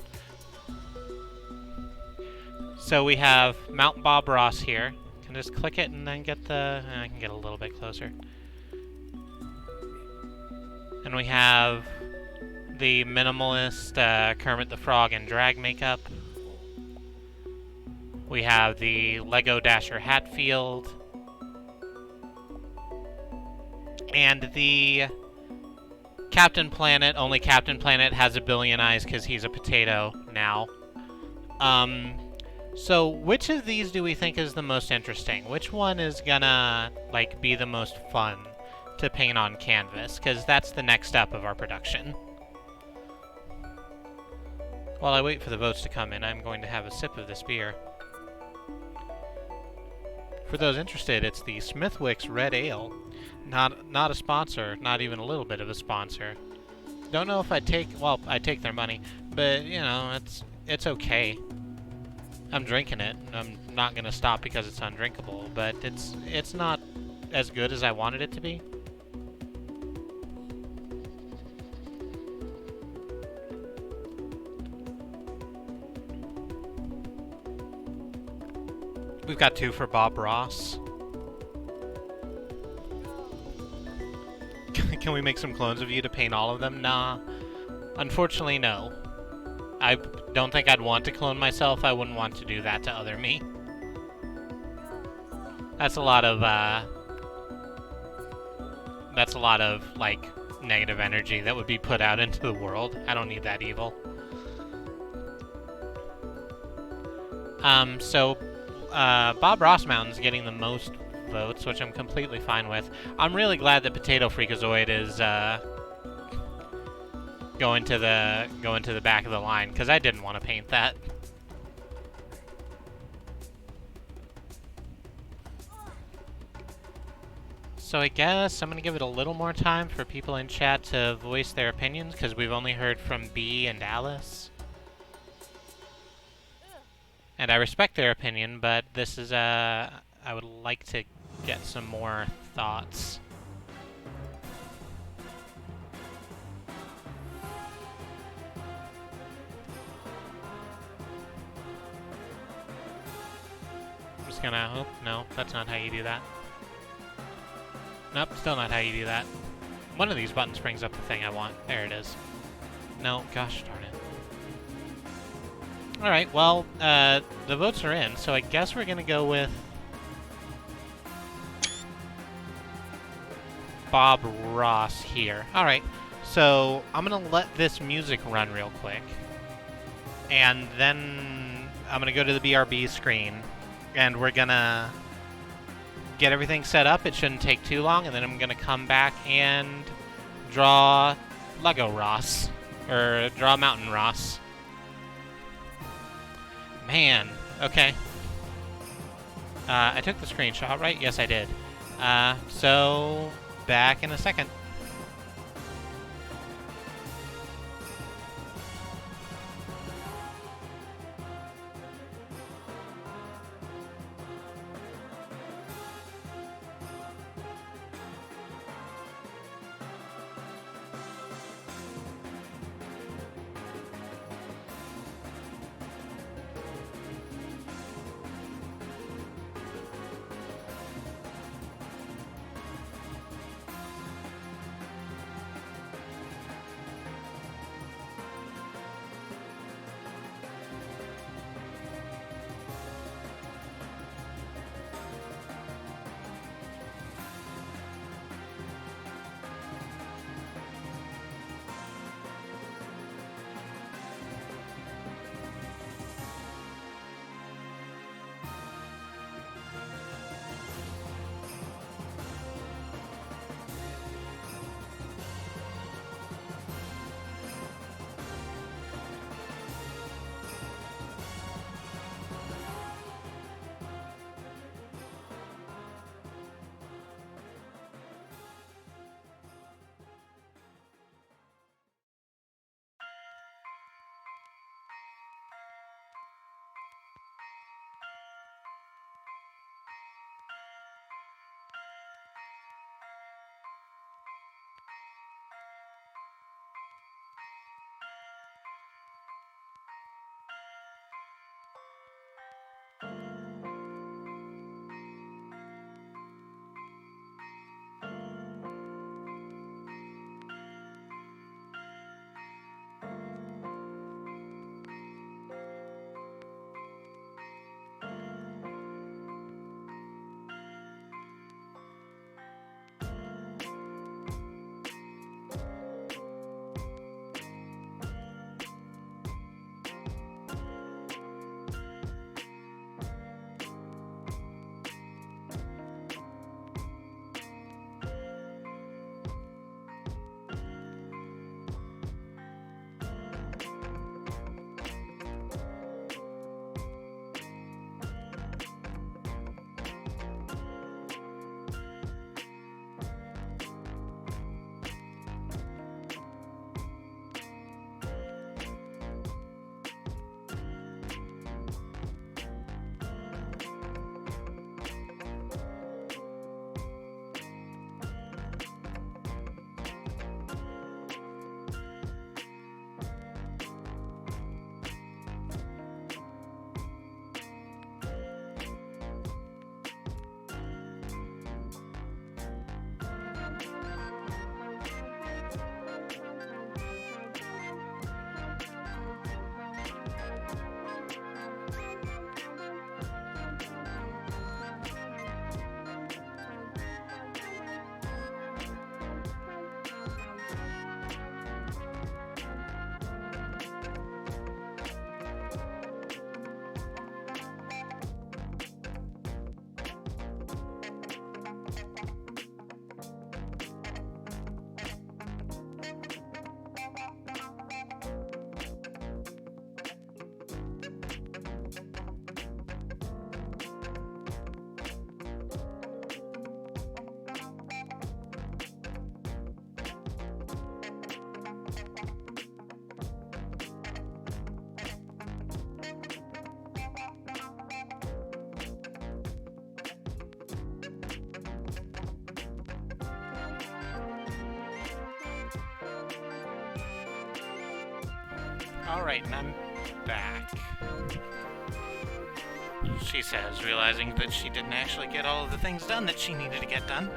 So we have Mount Bob Ross here. Can just click it and then get the... I can get a little bit closer. And we have the minimalist Kermit the Frog and drag makeup. We have the Lego Dasher Hatfield. And the Captain Planet. Only Captain Planet has a billion eyes because he's a potato now. So which of these do we think is the most interesting? Which one is gonna, like, be the most fun to paint on canvas? Because that's the next step of our production. While I wait for the votes to come in, I'm going to have a sip of this beer. For those interested, it's the Smithwick's Red Ale. Not a sponsor, not even a little bit of a sponsor. Don't know if I'd take, well, I'd take their money, but, you know, it's okay. I'm drinking it. I'm not gonna stop because it's undrinkable, but it's not as good as I wanted it to be. We've got 2 for Bob Ross. Can we make some clones of you to paint all of them? Nah. Unfortunately, no. I don't think I'd want to clone myself. I wouldn't want to do that to other me. That's a lot of, like, negative energy that would be put out into the world. I don't need that evil. Bob Ross Mountain's getting the most votes, which I'm completely fine with. I'm really glad that Potato Freakazoid is going to the back of the line, because I didn't want to paint that. So I guess I'm going to give it a little more time for people in chat to voice their opinions, because we've only heard from B and Alice. And I respect their opinion, but this is, I would like to get some more thoughts. I'm just gonna, oh, no, that's not how you do that. Nope, still not how you do that. One of these buttons brings up the thing I want. There it is. No, gosh darn it. Alright, well, the votes are in, so I guess we're gonna go with Bob Ross here. Alright, so I'm gonna let this music run real quick, and then I'm gonna go to the BRB screen, and we're gonna get everything set up. It shouldn't take too long, and then I'm gonna come back and draw Lego Ross, or draw Mountain Ross. Man, okay. I took the screenshot, right? Yes, I did. So, back in a second. Alright, and I'm back. She says, realizing that she didn't actually get all of the things done that she needed to get done.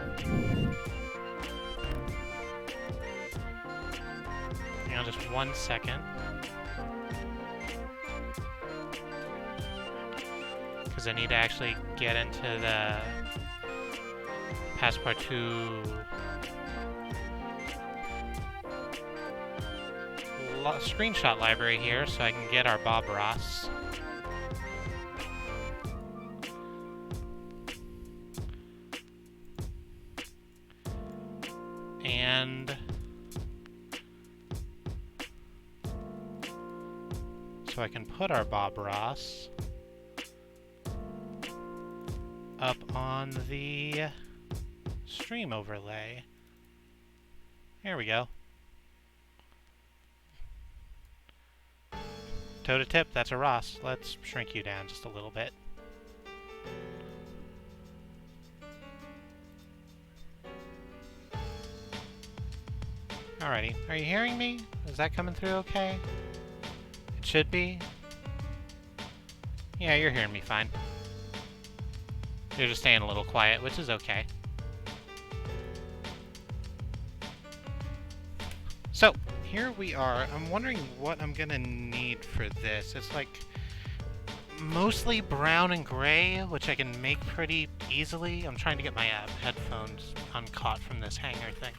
Hang on just 1 second. Because I need to actually get into the Passepartout screenshot library here so I can get our Bob Ross. And so I can put our Bob Ross up on the stream overlay. There we go. Toe to tip, that's a Ross. Let's shrink you down just a little bit. Alrighty, are you hearing me? Is that coming through okay? It should be. Yeah, you're hearing me fine. You're just staying a little quiet, which is okay. So, here we are. I'm wondering what I'm gonna need for this. It's like mostly brown and gray, which I can make pretty easily. I'm trying to get my headphones uncaught from this hanger thing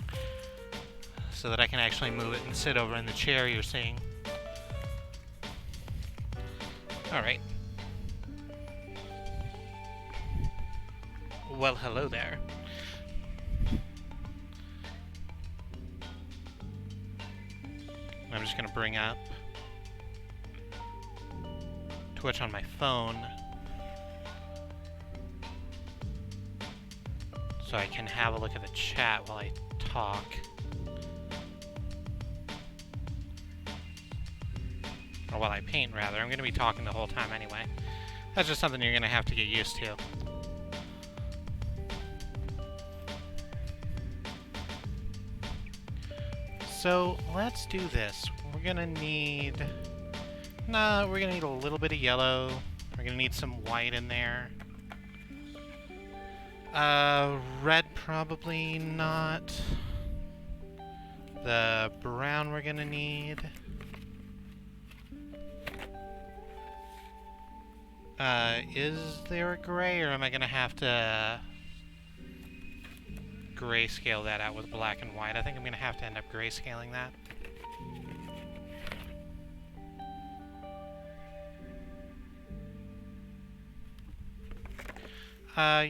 so that I can actually move it and sit over in the chair you're seeing. Alright. Well, hello there. I'm just going to bring up Twitch on my phone so I can have a look at the chat while I talk. Or while I paint, rather. I'm going to be talking the whole time anyway. That's just something you're going to have to get used to. So, let's do this. We're going to need... we're going to need a little bit of yellow. We're going to need some white in there. Red probably not. The brown we're going to need. Is there a gray, or am I going to have to grayscale that out with black and white? I think I'm going to have to end up grayscaling that.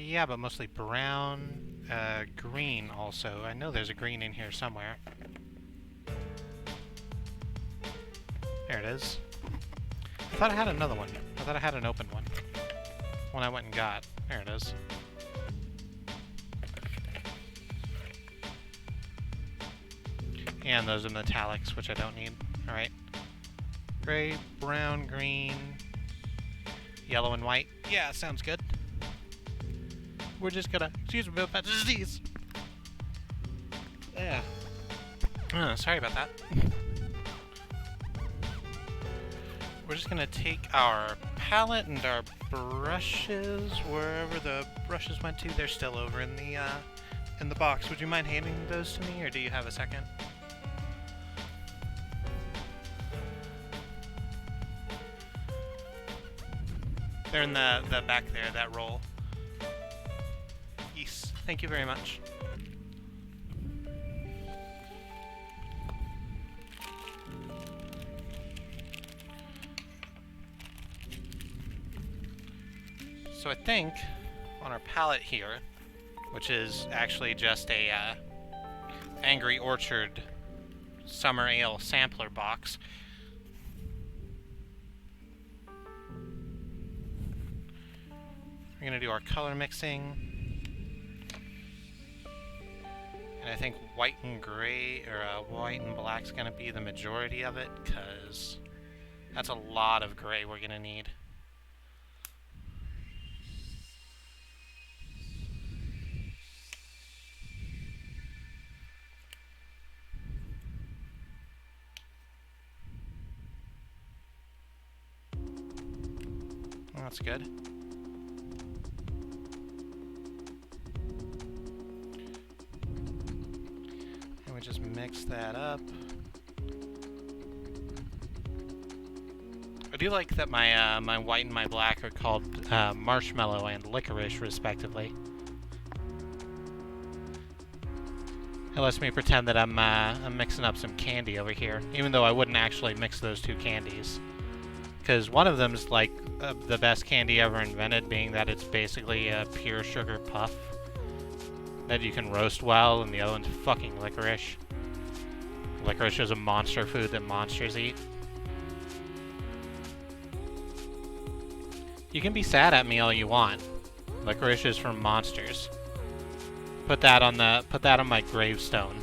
Yeah, but mostly brown, green also. I know there's a green in here somewhere. There it is. I thought I had another one. I thought I had an open one. One I went and got. There it is. And those are metallics, which I don't need. Alright. Gray, brown, green, yellow, and white. Yeah, sounds good. We're just gonna... Excuse me about disease. Yeah. Sorry about that. We're just gonna take our palette and our brushes, wherever the brushes went to. They're still over in the box. Would you mind handing those to me, or do you have a second? They're in the back there, that roll. Yes, thank you very much. So I think on our palette here, which is actually just a Angry Orchard Summer Ale sampler box, we're going to do our color mixing. And I think white and gray, or white and black is going to be the majority of it, because that's a lot of gray we're going to need. Well, that's good. And we just mix that up. I do like that my white and my black are called marshmallow and licorice, respectively. It lets me pretend that I'm mixing up some candy over here, even though I wouldn't actually mix those two candies. Because one of them's like the best candy ever invented, being that it's basically a pure sugar puff that you can roast well, and the other one's fucking licorice. Licorice is a monster food that monsters eat. You can be sad at me all you want. Licorice is for monsters. Put that on my gravestone.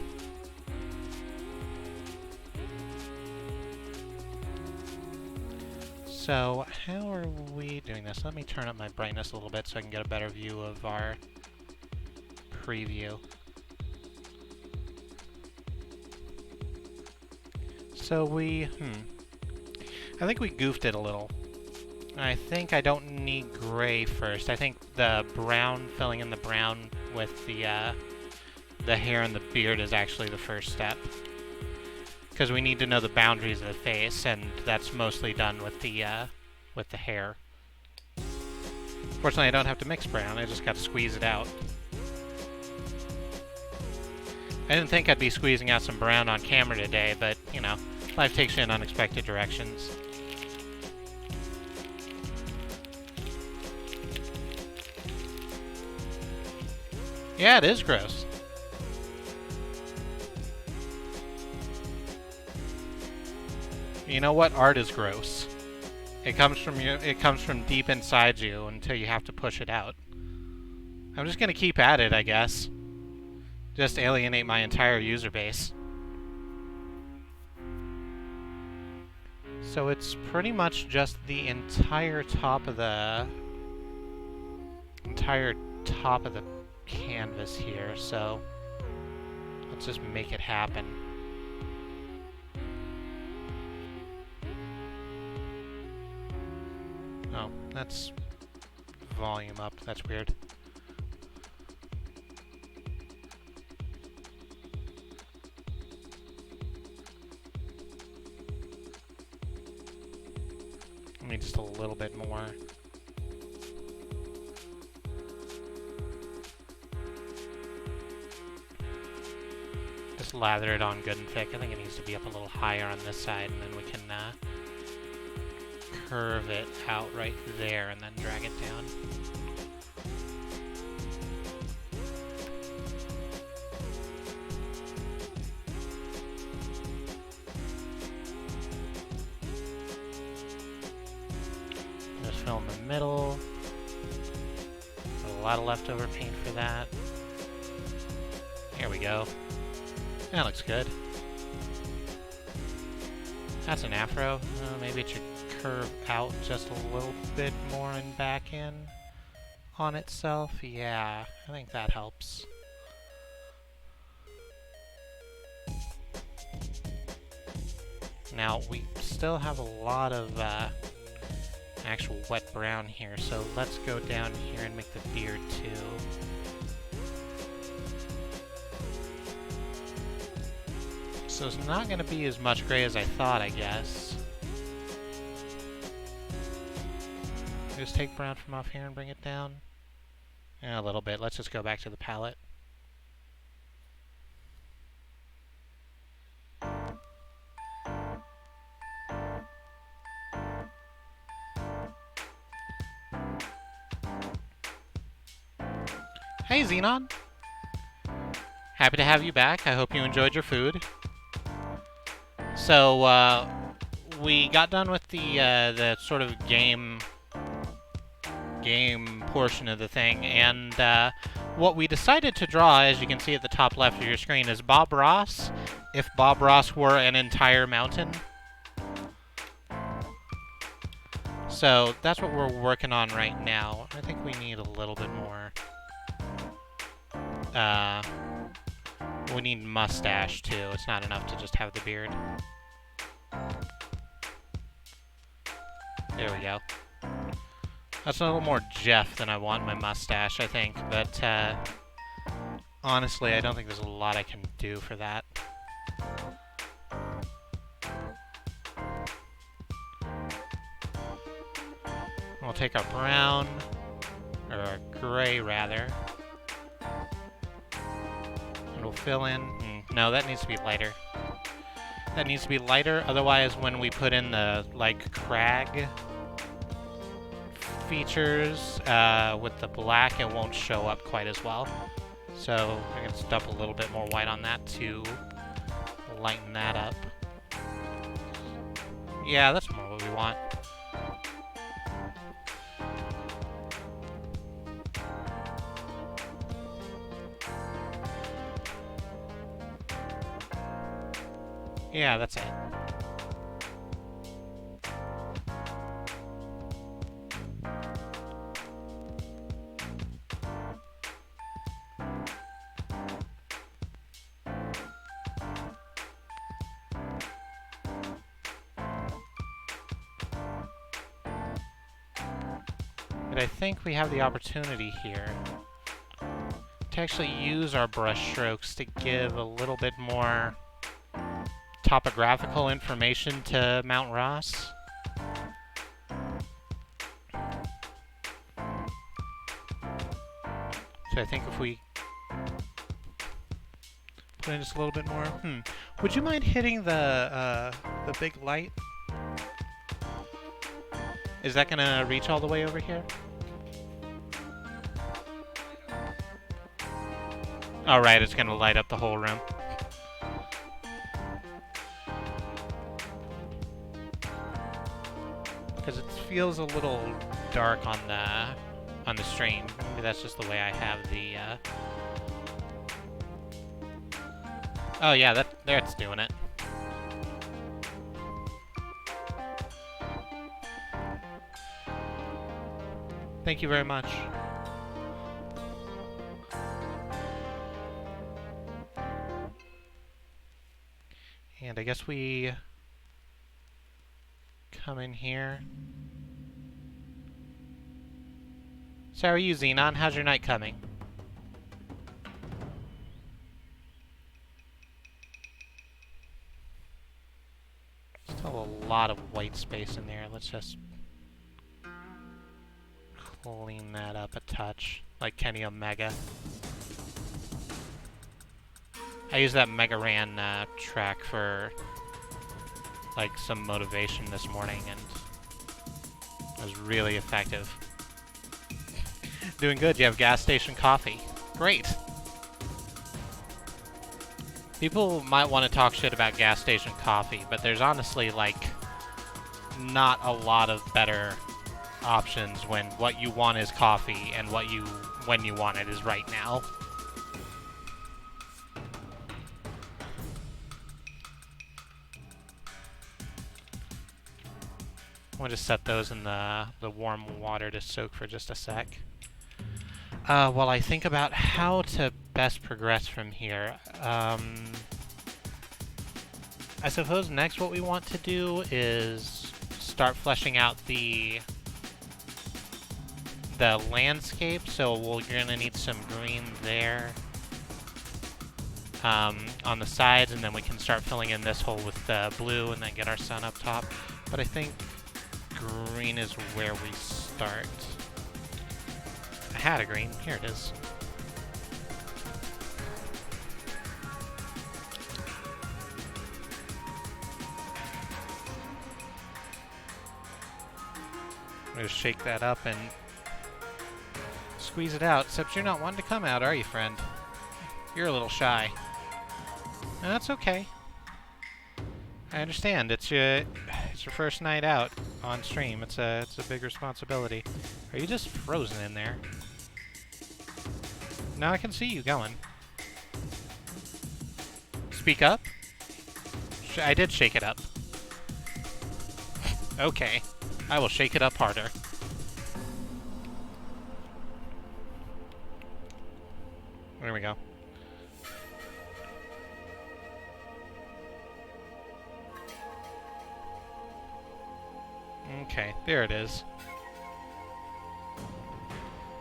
So, how are we doing this? Let me turn up my brightness a little bit so I can get a better view of our preview. So I think we goofed it a little. I think I don't need gray first. I think the brown, filling in the brown with the hair and the beard is actually the first step. Because we need to know the boundaries of the face, and that's mostly done with the hair. Fortunately, I don't have to mix brown, I just got to squeeze it out. I didn't think I'd be squeezing out some brown on camera today, but, you know, life takes you in unexpected directions. Yeah, it is gross. You know what? Art is gross. It comes from deep inside you until you have to push it out. I'm just gonna keep at it, I guess. Just alienate my entire user base. So it's pretty much just the entire top of the canvas here, so let's just make it happen. Oh, that's volume up. That's weird. I need just a little bit more. Just lather it on good and thick. I think it needs to be up a little higher on this side, and then we can curve it out right there and then drag it down. Just fill in the middle. A lot of leftover paint for that. Here we go. That looks good. That's an afro. Maybe it should curve out just a little bit more and back in on itself. Yeah, I think that helps. Now, we still have a lot of actual wet brown here, so let's go down here and make the beard too. So it's not going to be as much gray as I thought, I guess. Just take brown from off here and bring it down. Yeah, a little bit. Let's just go back to the palette. Hey, Xenon! Happy to have you back. I hope you enjoyed your food. So, we got done with the sort of game portion of the thing, and what we decided to draw, as you can see at the top left of your screen, is Bob Ross, if Bob Ross were an entire mountain. So that's what we're working on right now. I think we need a little bit more. We need mustache too. It's not enough to just have the beard. There we go. That's a little more Jeff than I want in my mustache, I think. But honestly, I don't think there's a lot I can do for that. We'll take our brown, or our gray rather. And we'll fill in. No, that needs to be lighter. That needs to be lighter, otherwise when we put in the, like, crag features with the black, it won't show up quite as well. So I'm going to dump a little bit more white on that to lighten that up. Yeah, that's more what we want. Yeah, that's it. But I think we have the opportunity here to actually use our brush strokes to give a little bit more topographical information to Mount Ross. So I think if we put in just a little bit more, would you mind hitting the big light? Is that gonna reach all the way over here? All right, it's gonna light up the whole room. Because it feels a little dark on the stream. Maybe that's just the way I have the. Oh yeah, that's doing it. Thank you very much. And I guess we come in here. So how are you, Xenon? How's your night coming? Still a lot of white space in there. Let's just clean that up a touch, like Kenny Omega. I used that Mega Ran track for like some motivation this morning, and it was really effective. Doing good. You have gas station coffee. Great. People might want to talk shit about gas station coffee, but there's honestly like not a lot of better options when what you want is coffee and when you want it is right now. I'll just set those in the warm water to soak for just a sec. While I think about how to best progress from here, I suppose next what we want to do is start fleshing out the landscape. So you're gonna need some green there on the sides, and then we can start filling in this hole with blue, and then get our sun up top. But I think green is where we start. I had a green. Here it is. I'm gonna shake that up and squeeze it out. Except you're not wanting to come out, are you, friend? You're a little shy. No, that's okay. I understand. It's your first night out on stream. It's a big responsibility. Are you just frozen in there? Now I can see you going. Speak up? I did shake it up. Okay. I will shake it up harder. There we go. Okay, there it is.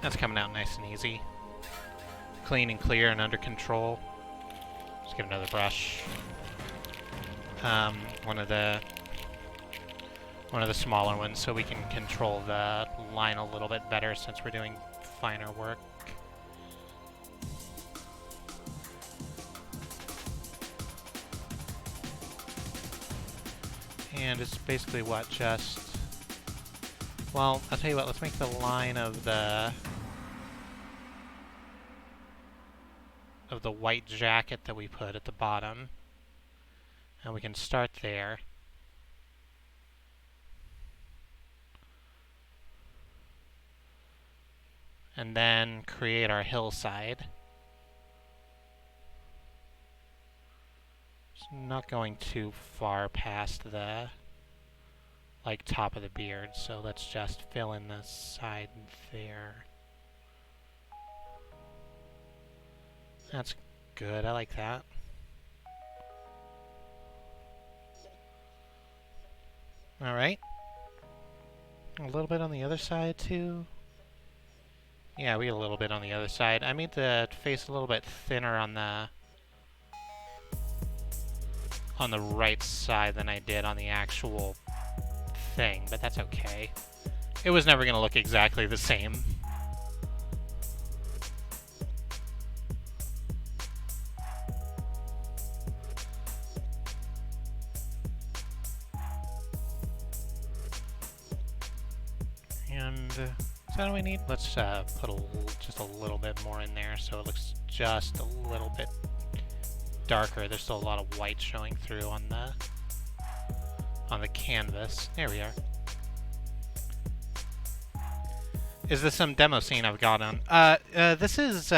That's coming out nice and easy. Clean and clear and under control. Let's get another brush. One of the smaller ones, so we can control the line a little bit better since we're doing finer work. And it's basically what, just... Well, I'll tell you what, let's make the line of the white jacket that we put at the bottom. And we can start there. And then create our hillside. It's not going too far past the top of the beard, so let's just fill in the side there. That's good, I like that. Alright. A little bit on the other side too. Yeah, we get a little bit on the other side. I made the face a little bit thinner on the right side than I did on the actual thing, but that's okay. It was never going to look exactly the same. And is that all we need? Let's put just a little bit more in there so it looks just a little bit darker. There's still a lot of white showing through on the canvas. There we are. Is this some demo scene I've got on? This is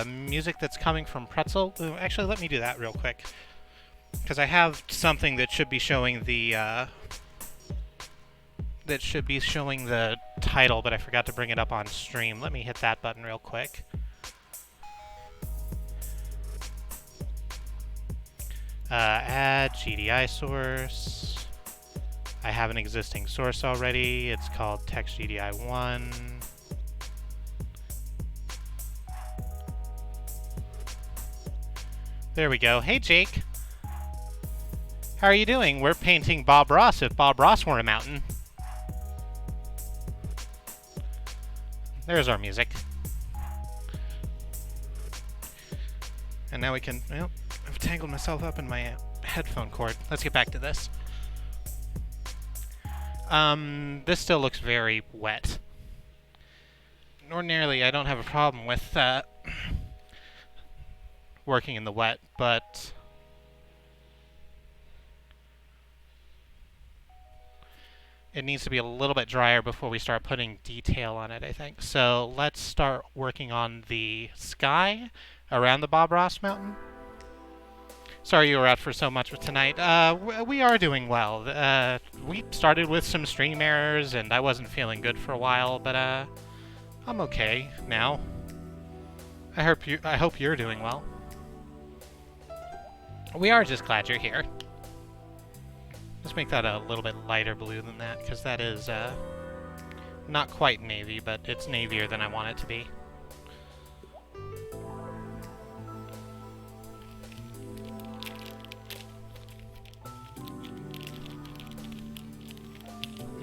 music that's coming from Pretzel. Ooh, actually, let me do that real quick, because I have something that should be showing the title, but I forgot to bring it up on stream. Let me hit that button real quick. Add GDI source. I have an existing source already. It's called TextGDI1. There we go. Hey, Jake. How are you doing? We're painting Bob Ross if Bob Ross were a mountain. There's our music. And now we can... Well, I've tangled myself up in my headphone cord. Let's get back to this. This still looks very wet. Ordinarily, I don't have a problem with working in the wet, but it needs to be a little bit drier before we start putting detail on it, I think. So let's start working on the sky around the Bob Ross mountain. Sorry you were out for so much tonight. We are doing well. We started with some stream errors, and I wasn't feeling good for a while, but I'm okay now. I hope you're doing well. We are just glad you're here. Let's make that a little bit lighter blue than that, because that is not quite navy, but it's navier than I want it to be.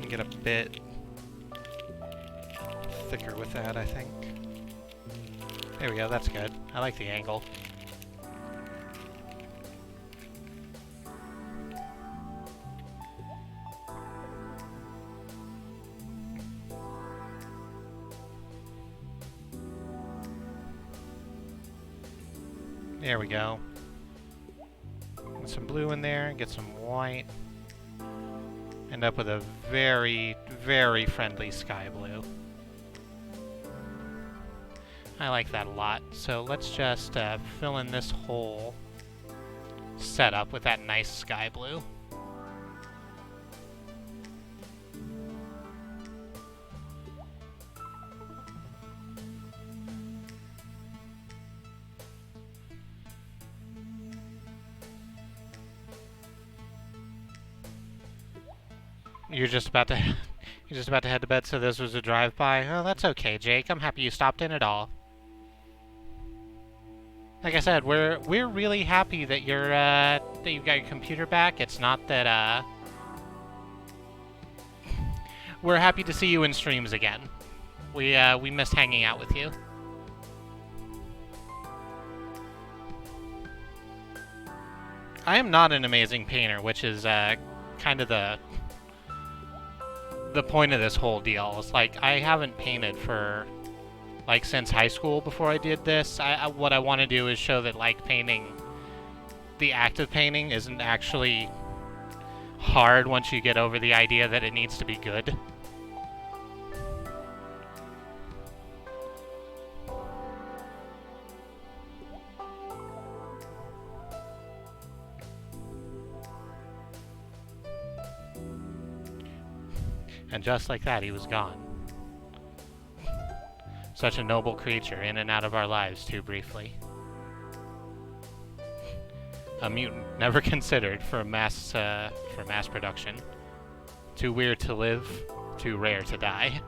Get a bit thicker with that, I think. There we go, that's good. I like the angle. There we go. Get some blue in there, get some white. End up with a very, very friendly sky blue. I like that a lot. So let's just fill in this whole setup with that nice sky blue. You're just about to You're just about to head to bed, so this was a drive-by? Oh, that's okay, Jake. I'm happy you stopped in at all. Like I said, we're really happy that you've got your computer back. It's not that we're happy to see you in streams again. We missed hanging out with you. I am not an amazing painter, which is kind of the point of this whole deal. It's like I haven't painted for like since high school before I did this. What I want to do is show that like painting, the act of painting isn't actually hard once you get over the idea that it needs to be good. And just like that, he was gone. Such a noble creature, in and out of our lives too briefly. A mutant, never considered for mass production. Too weird to live, too rare to die.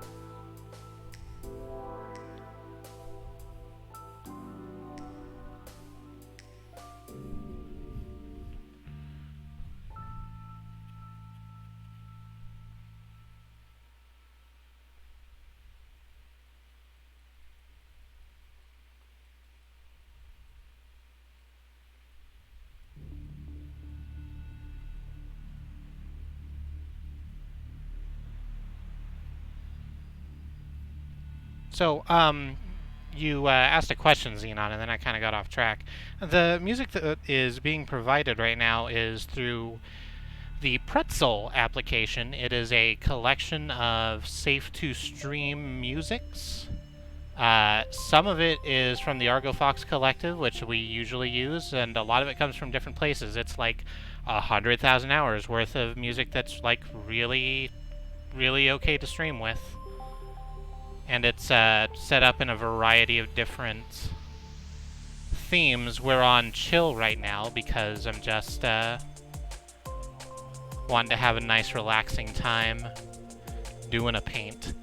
So, you asked a question, Xenon, and then I kind of got off track. The music that is being provided right now is through the Pretzel application. It is a collection of safe-to-stream musics. Some of it is from the Argo Fox Collective, which we usually use, and a lot of it comes from different places. It's like 100,000 hours worth of music that's like really, really okay to stream with. And it's set up in a variety of different themes. We're on chill right now because I'm just wanting to have a nice relaxing time doing a paint. Is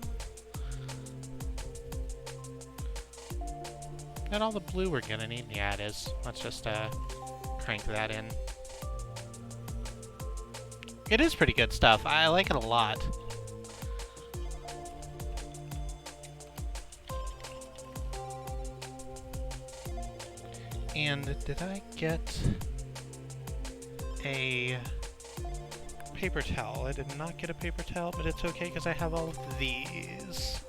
that all the blue we're gonna need? Yeah, it is. Let's just crank that in. It is pretty good stuff. I like it a lot. And did I get a paper towel? I did not get a paper towel, but it's okay because I have all of these.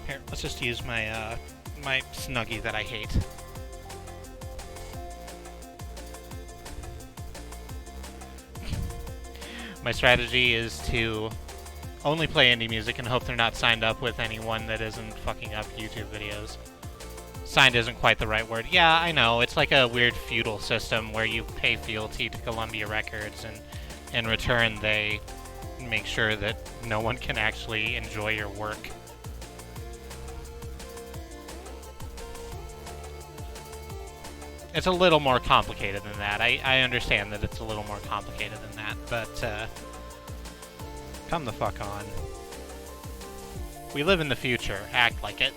Here, let's just use my my Snuggie that I hate. My strategy is to only play indie music and hope they're not signed up with anyone that isn't fucking up YouTube videos. Signed isn't quite the right word. Yeah, I know. It's like a weird feudal system where you pay fealty to Columbia Records, and in return they make sure that no one can actually enjoy your work. It's a little more complicated than that. I understand that it's a little more complicated than that, but come the fuck on. We live in the future. Act like it.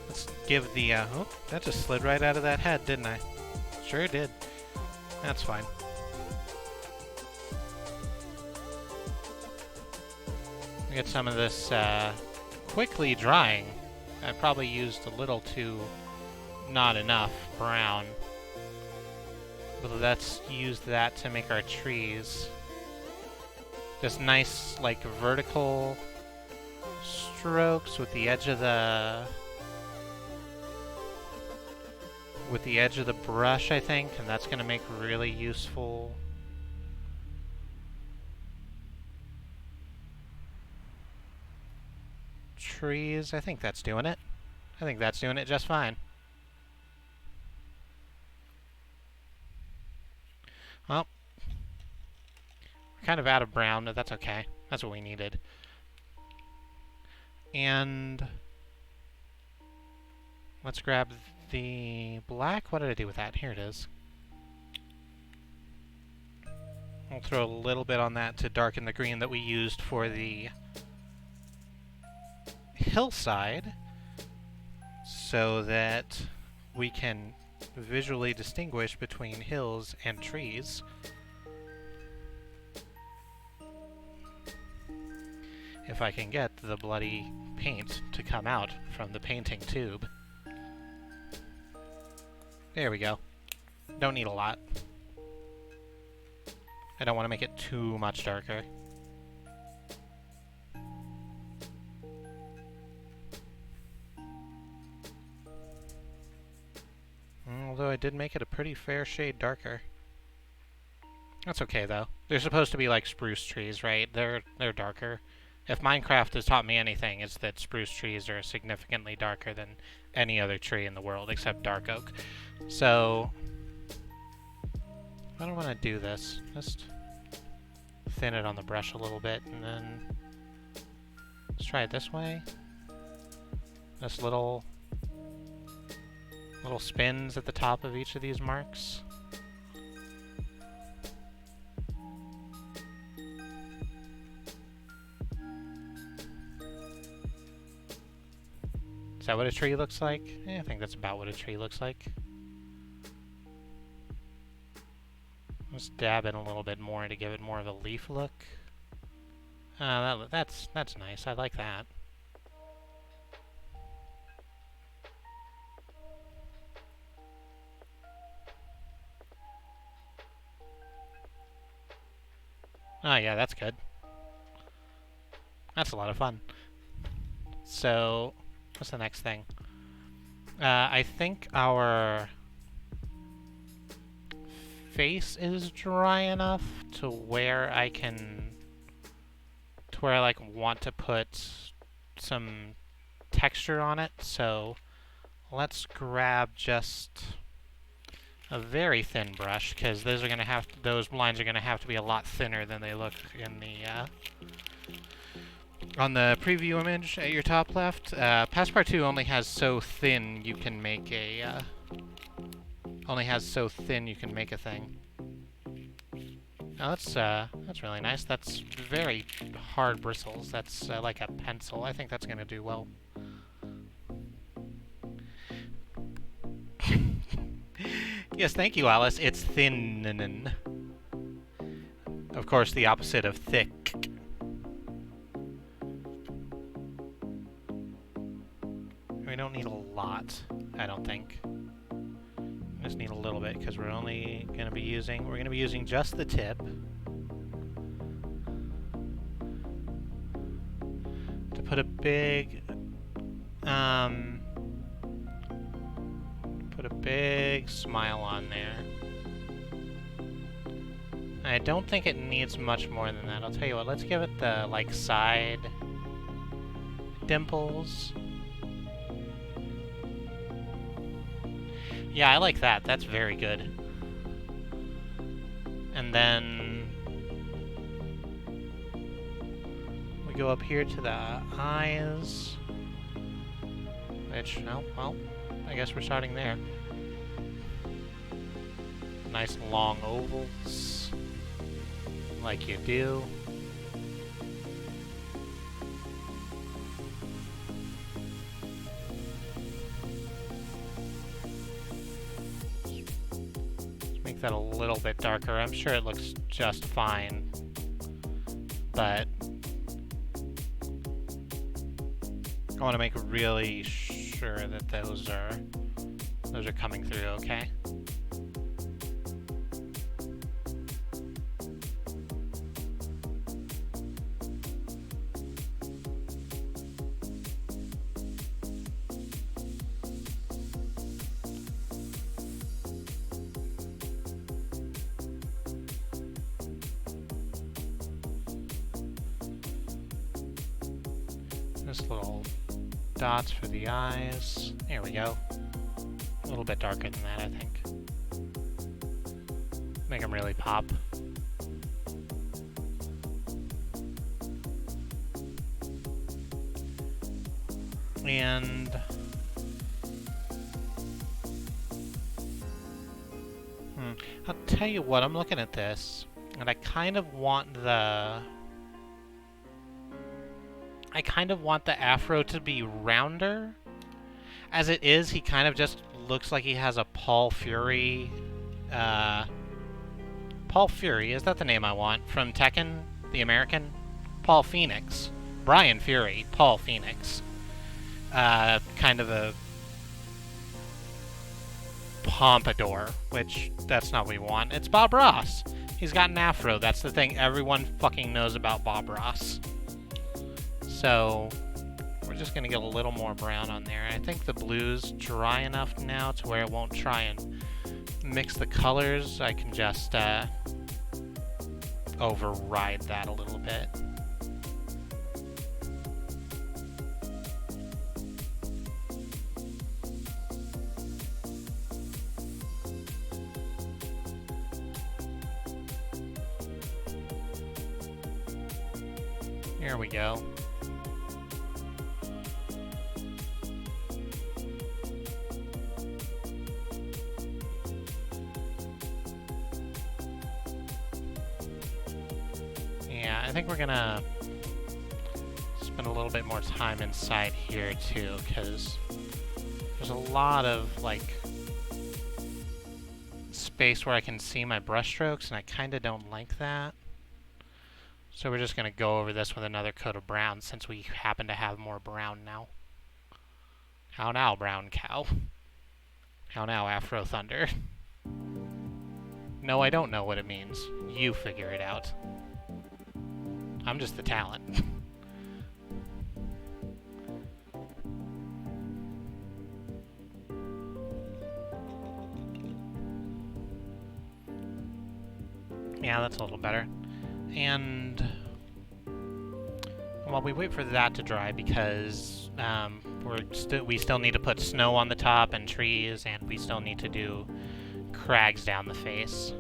Let's give the, oh, that just slid right out of that head, didn't I? Sure did. That's fine. Get some of this quickly drying. I probably used a little too, not enough brown. But let's use that to make our trees. This nice, like, vertical strokes with the edge of the brush, I think, and that's gonna make really useful. Trees. I think that's doing it. I think that's doing it just fine. Well, we're kind of out of brown, but that's okay. That's what we needed. And Let's grab the black. What did I do with that? Here it is. We'll throw a little bit on that to darken the green that we used for the hillside so that we can visually distinguish between hills and trees. If I can get the bloody paint to come out from the painting tube. There we go. Don't need a lot. I don't want to make it too much darker. Although I did make it a pretty fair shade darker. That's okay though. They're supposed to be like spruce trees, right? They're darker. If Minecraft has taught me anything, it's that spruce trees are significantly darker than any other tree in the world except dark oak. So I don't want to do this. Just thin it on the brush a little bit, and then let's try it this way. Just little spins at the top of each of these marks. Is that what a tree looks like? I think that's about what a tree looks like. Let's dab in a little bit more to give it more of a leaf look. That's nice. I like that. Oh yeah, that's good. That's a lot of fun. So, what's the next thing? I think our face is dry enough to where I like want to put some texture on it. So let's grab just a very thin brush, because those lines are gonna have to be a lot thinner than they look in the on the preview image at your top left. Passpart 2 only has so thin you can make a thing. Oh, that's really nice. That's very hard bristles. That's like a pencil. I think that's gonna do well. Yes, thank you, Alice. It's thin. Of course, the opposite of thick. We don't need a lot, I don't think. We just need a little bit, because we're gonna be using just the tip. To put a big smile on there. I don't think it needs much more than that. I'll tell you what, let's give it the, like, side dimples. Yeah, I like that. That's very good. And then we go up here to the eyes, which, oh, well, I guess we're starting there. Nice long ovals, like you do. Let's make that a little bit darker. I'm sure it looks just fine, but I want to make really sure that those are coming through okay. Just little dots for the eyes. There we go. A little bit darker than that, I think. Make them really pop. And I'll tell you what, I'm looking at this, and I kind of want the afro to be rounder. As it is, he kind of just looks like he has a Paul Fury, Paul Fury, is that the name I want? From Tekken, the American? Paul Phoenix. Brian Fury, Paul Phoenix. Kind of a pompadour, which that's not what we want. It's Bob Ross. He's got an afro. That's the thing everyone fucking knows about Bob Ross. So we're just gonna get a little more brown on there. I think the blue's dry enough now to where it won't try and mix the colors. I can just override that a little bit. Here we go. Yeah, I think we're gonna spend a little bit more time inside here too, because there's a lot of like space where I can see my brush strokes, and I kind of don't like that. So we're just going to go over this with another coat of brown, since we happen to have more brown now. How now, brown cow? How now, Afro Thunder? No, I don't know what it means. You figure it out. I'm just the talent. Yeah, that's a little better. And while we wait for that to dry, because we still need to put snow on the top and trees, and we still need to do crags down the face.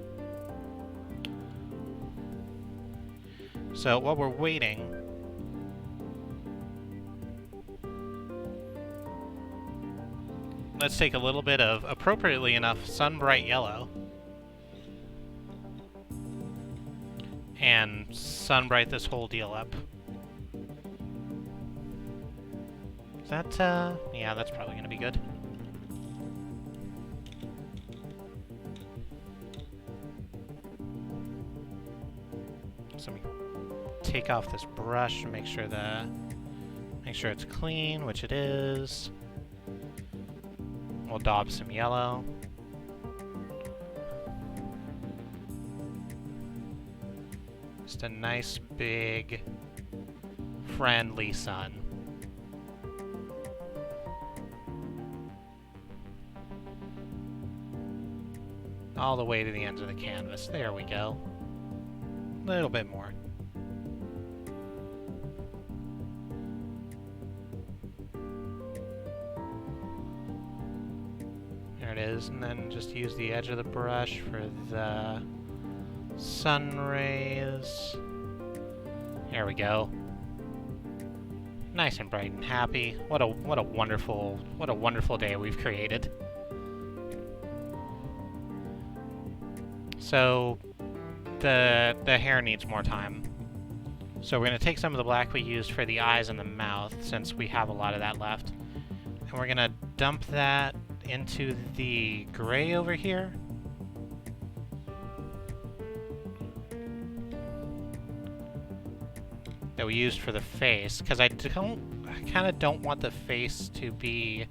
So while we're waiting, let's take a little bit of, appropriately enough, sun-bright yellow. And sunbright this whole deal up. Is that, yeah, that's probably gonna be good. So we take off this brush and make sure it's clean, which it is. We'll daub some yellow. Just a nice, big, friendly sun. All the way to the ends of the canvas. There we go. A little bit more. There it is, and then just use the edge of the brush for the sun rays. There we go. Nice and bright and happy. What a wonderful day we've created. So the hair needs more time. So we're going to take some of the black we used for the eyes and the mouth, since we have a lot of that left. And we're going to dump that into the gray over here. That we used for the face, because I kind of don't want the face to be...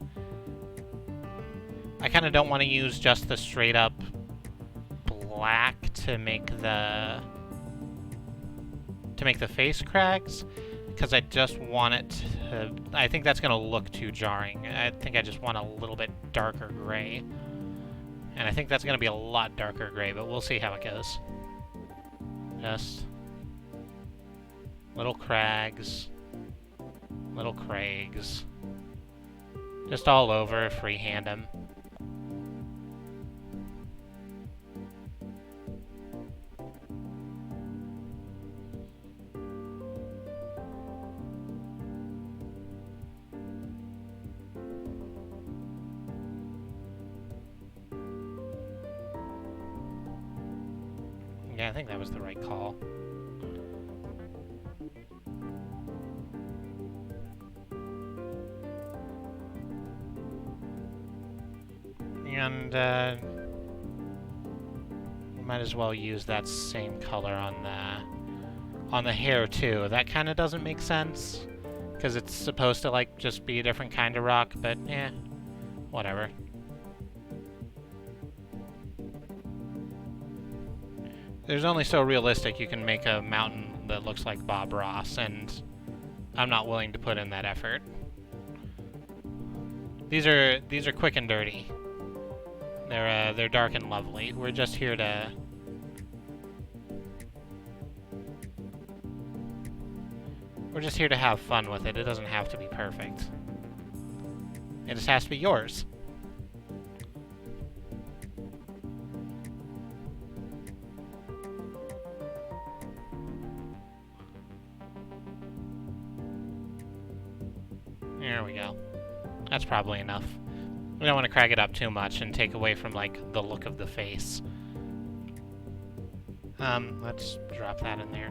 I kind of don't want to use just the straight up black to make the face crags, because I just want it to... I think that's going to look too jarring. I think I just want a little bit darker gray. And I think that's going to be a lot darker gray, but we'll see how it goes. Just... little crags. Little crags. Just all over, freehand them. Yeah, I think that was the right call. And might as well use that same color on the hair too. That kind of doesn't make sense because it's supposed to like just be a different kind of rock, but eh, whatever. There's only so realistic you can make a mountain that looks like Bob Ross, and I'm not willing to put in that effort. These are quick and dirty. They're dark and lovely. We're just here to have fun with it. It doesn't have to be perfect. It just has to be yours. There we go. That's probably enough. We don't want to crack it up too much and take away from, like, the look of the face. Let's drop that in there.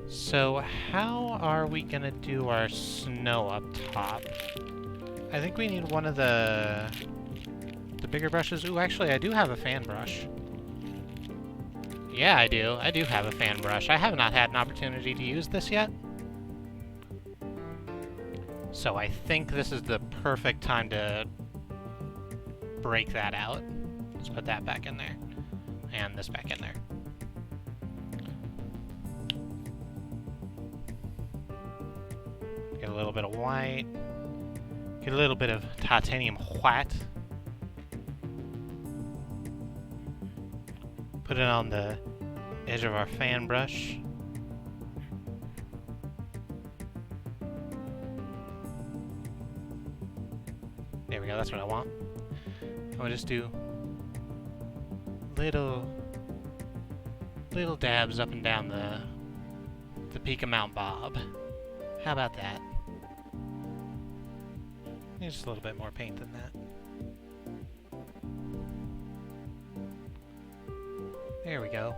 So, how are we gonna do our snow up top? I think we need one of the bigger brushes. Ooh, actually, I do have a fan brush. Yeah, I do. I do have a fan brush. I have not had an opportunity to use this yet. So I think this is the perfect time to break that out. Let's put that back in there. And this back in there. Get a little bit of white. Get a little bit of titanium white. Put it on the edge of our fan brush. There we go, that's what I want. And we'll just do little dabs up and down the peak of Mount Bob. How about that? Need just a little bit more paint than that. There we go.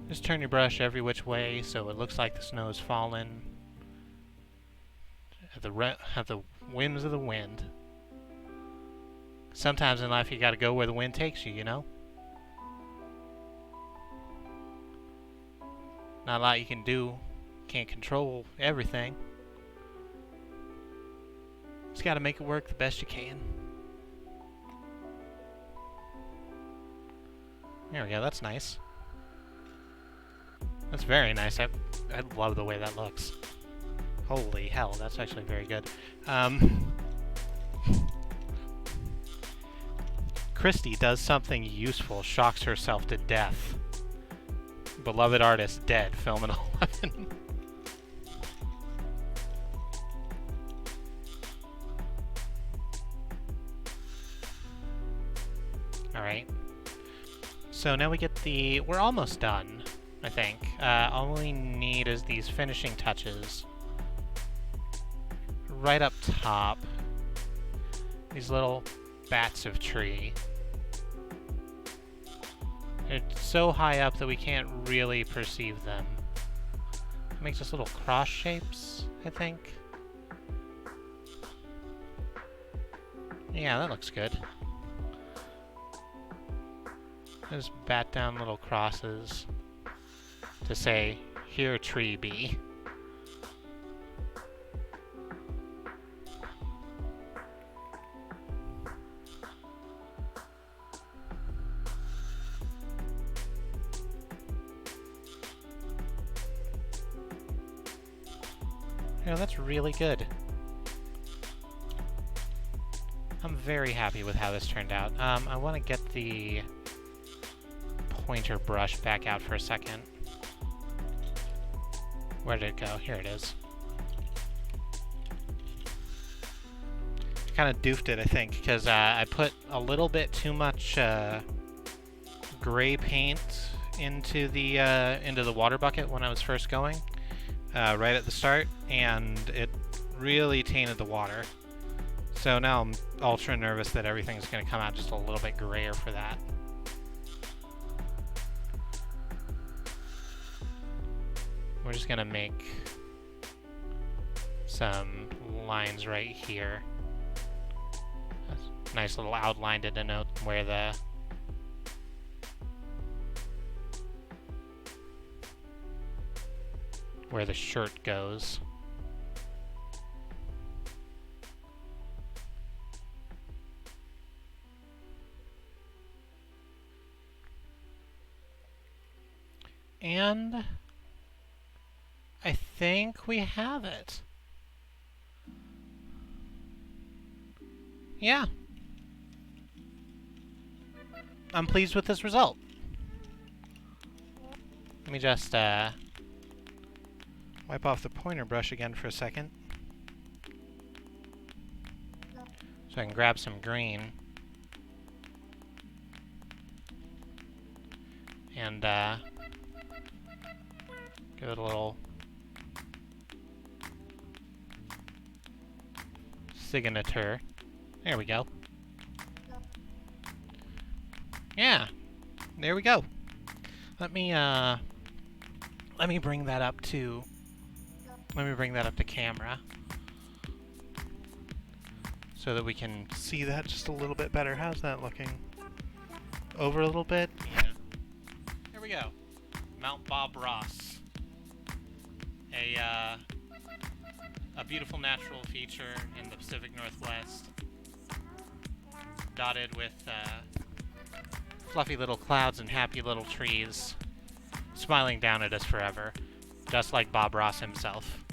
Just turn your brush every which way so it looks like the snow is falling at the whims of the wind. Sometimes in life you gotta go where the wind takes you, you know? Not a lot you can do. Can't control everything. Just gotta make it work the best you can. There we go, that's nice. That's very nice. I love the way that looks. Holy hell, that's actually very good. Kristie does something useful, shocks herself to death. Beloved artist dead, film in 11. Alright. So now we get we're almost done, I think. All we need is these finishing touches. Right up top. These little bats of tree. They're so high up that we can't really perceive them. It makes just little cross shapes, I think. Yeah, that looks good. Just bat down little crosses to say, here tree be. Yeah, that's really good. I'm very happy with how this turned out. I want to get the pointer brush back out for a second. Where did it go? Here it is. Kind of doofed it, I think, because I put a little bit too much gray paint into the water bucket when I was first going. right at the start, and it really tainted the water. So now I'm ultra nervous that everything's going to come out just a little bit grayer for that. We're just going to make some lines right here. A nice little outline to denote where the shirt goes. And I think we have it. Yeah. I'm pleased with this result. Let me just wipe off the pointer brush again for a second, so I can grab some green and give it a little signature. There we go. Yeah, there we go. Let me bring that up to camera so that we can see that just a little bit better. How's that looking? Over a little bit? Yeah. There we go. Mount Bob Ross. A beautiful natural feature in the Pacific Northwest, dotted with fluffy little clouds and happy little trees smiling down at us forever, just like Bob Ross himself.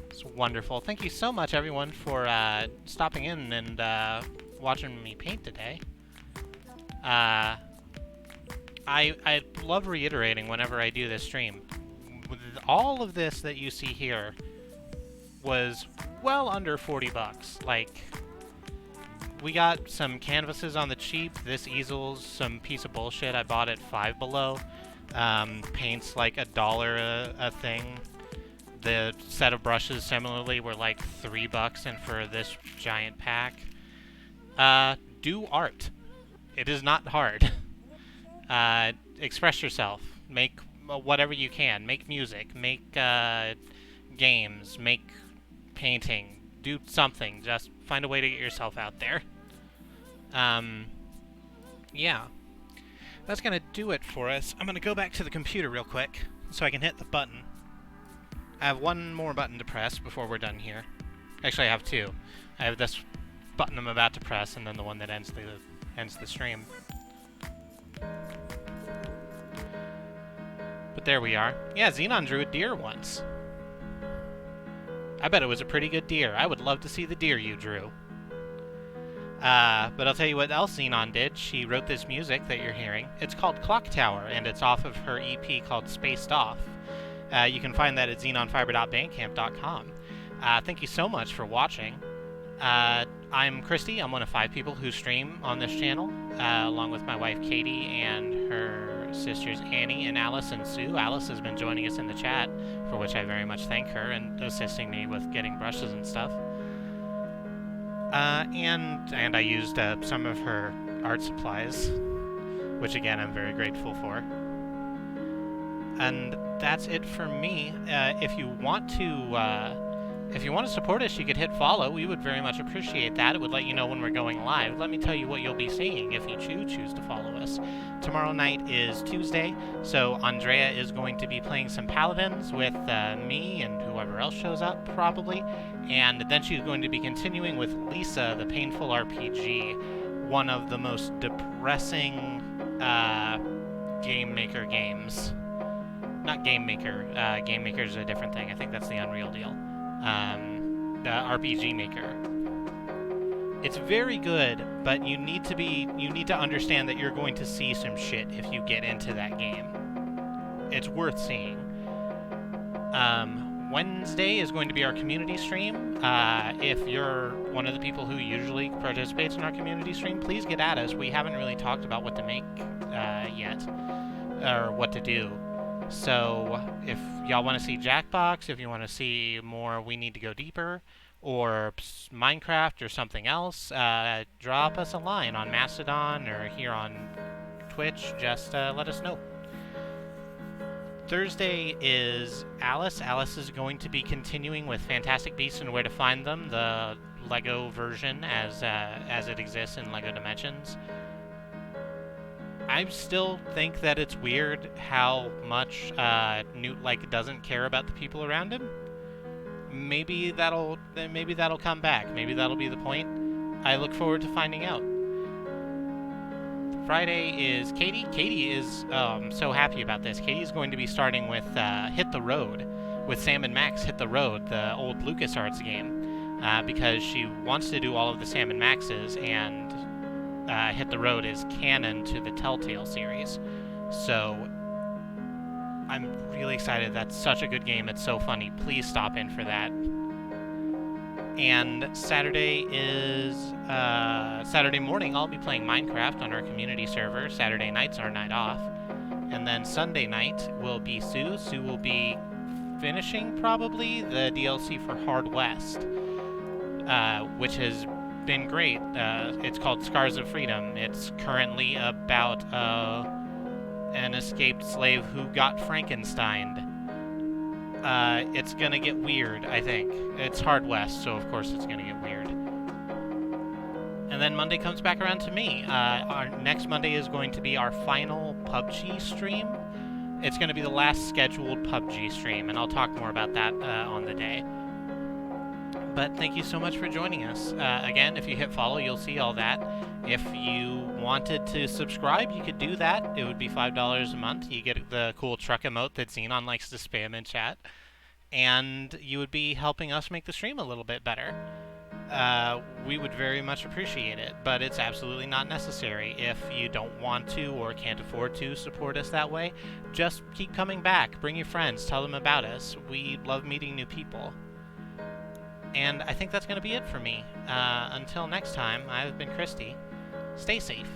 It's wonderful. Thank you so much, everyone, for stopping in and watching me paint today. I love reiterating whenever I do this stream. All of this that you see here was well under 40 bucks. Like, we got some canvases on the cheap. This easel's some piece of bullshit I bought at Five Below. Paint's like $1 a thing. The set of brushes similarly were like $3, and for this giant pack, do art. It is not hard. Express yourself. Make whatever you can. Make music. Make games. Make painting. Do something. Just find a way to get yourself out there. Yeah. That's going to do it for us. I'm going to go back to the computer real quick so I can hit the button. I have one more button to press before we're done here. Actually, I have two. I have this button I'm about to press, and then the one that ends the stream. But there we are. Yeah, Xenon drew a deer once. I bet it was a pretty good deer. I would love to see the deer you drew. But I'll tell you what else Xenon did. She wrote this music that you're hearing. It's called Clock Tower, and it's off of her EP called Spaced Off. You can find that at xenonfiber.bandcamp.com. Thank you so much for watching. I'm Kristie. I'm one of 5 people who stream on this channel, along with my wife Katie and her sisters Annie and Alice and Sue. Alice has been joining us in the chat, for which I very much thank her, and assisting me with getting brushes and stuff. And I used some of her art supplies, which again I'm very grateful for. And that's it for me. If you want to support us, you could hit follow. We would very much appreciate that. It would let you know when we're going live. Let me tell you what you'll be seeing if you choose to follow us. Tomorrow night is Tuesday, so Andrea is going to be playing some Paladins with me and whoever else shows up, probably. And then she's going to be continuing with Lisa, the Painful RPG, one of the most depressing Game Maker games. Not Game Maker. Game Maker is a different thing. I think that's the Unreal deal. The RPG Maker. It's very good, but you need to understand that you're going to see some shit if you get into that game. It's worth seeing. Wednesday is going to be our community stream. If you're one of the people who usually participates in our community stream, please get at us. We haven't really talked about what to make yet, or what to do. So if y'all want to see Jackbox, if you want to see more We Need to Go Deeper, or Minecraft or something else, drop us a line on Mastodon or here on Twitch. Just let us know. Thursday is Alice. Alice is going to be continuing with Fantastic Beasts and Where to Find Them, the Lego version as it exists in Lego Dimensions. I still think that it's weird how much Newt doesn't care about the people around him. Maybe that'll come back. Maybe that'll be the point. I look forward to finding out. Friday is Katie. Katie is so happy about this. Katie's going to be starting with Hit the Road, with Sam and Max Hit the Road, the old LucasArts game, because she wants to do all of the Sam and Maxes, and Hit the Road is canon to the Telltale series. So I'm really excited. That's such a good game. It's so funny. Please stop in for that. And Saturday is Saturday morning. I'll be playing Minecraft on our community server. Saturday night's our night off. And then Sunday night will be Sue. Sue will be finishing probably the DLC for Hard West, which has been great. It's called Scars of Freedom. It's currently about an escaped slave who got Frankensteined. It's gonna get weird, I think. It's Hard West, so of course it's gonna get weird. And then Monday comes back around to me. Our next Monday is going to be our final PUBG stream. It's gonna be the last scheduled PUBG stream, and I'll talk more about that on the day. But thank you so much for joining us. Again, if you hit follow, you'll see all that. If you wanted to subscribe, you could do that. It would be $5 a month. You get the cool truck emote that Xenon likes to spam in chat. And you would be helping us make the stream a little bit better. We would very much appreciate it, but it's absolutely not necessary. If you don't want to or can't afford to support us that way, just keep coming back. Bring your friends. Tell them about us. We love meeting new people. And I think that's going to be it for me. Until next time, I've been Kristie. Stay safe.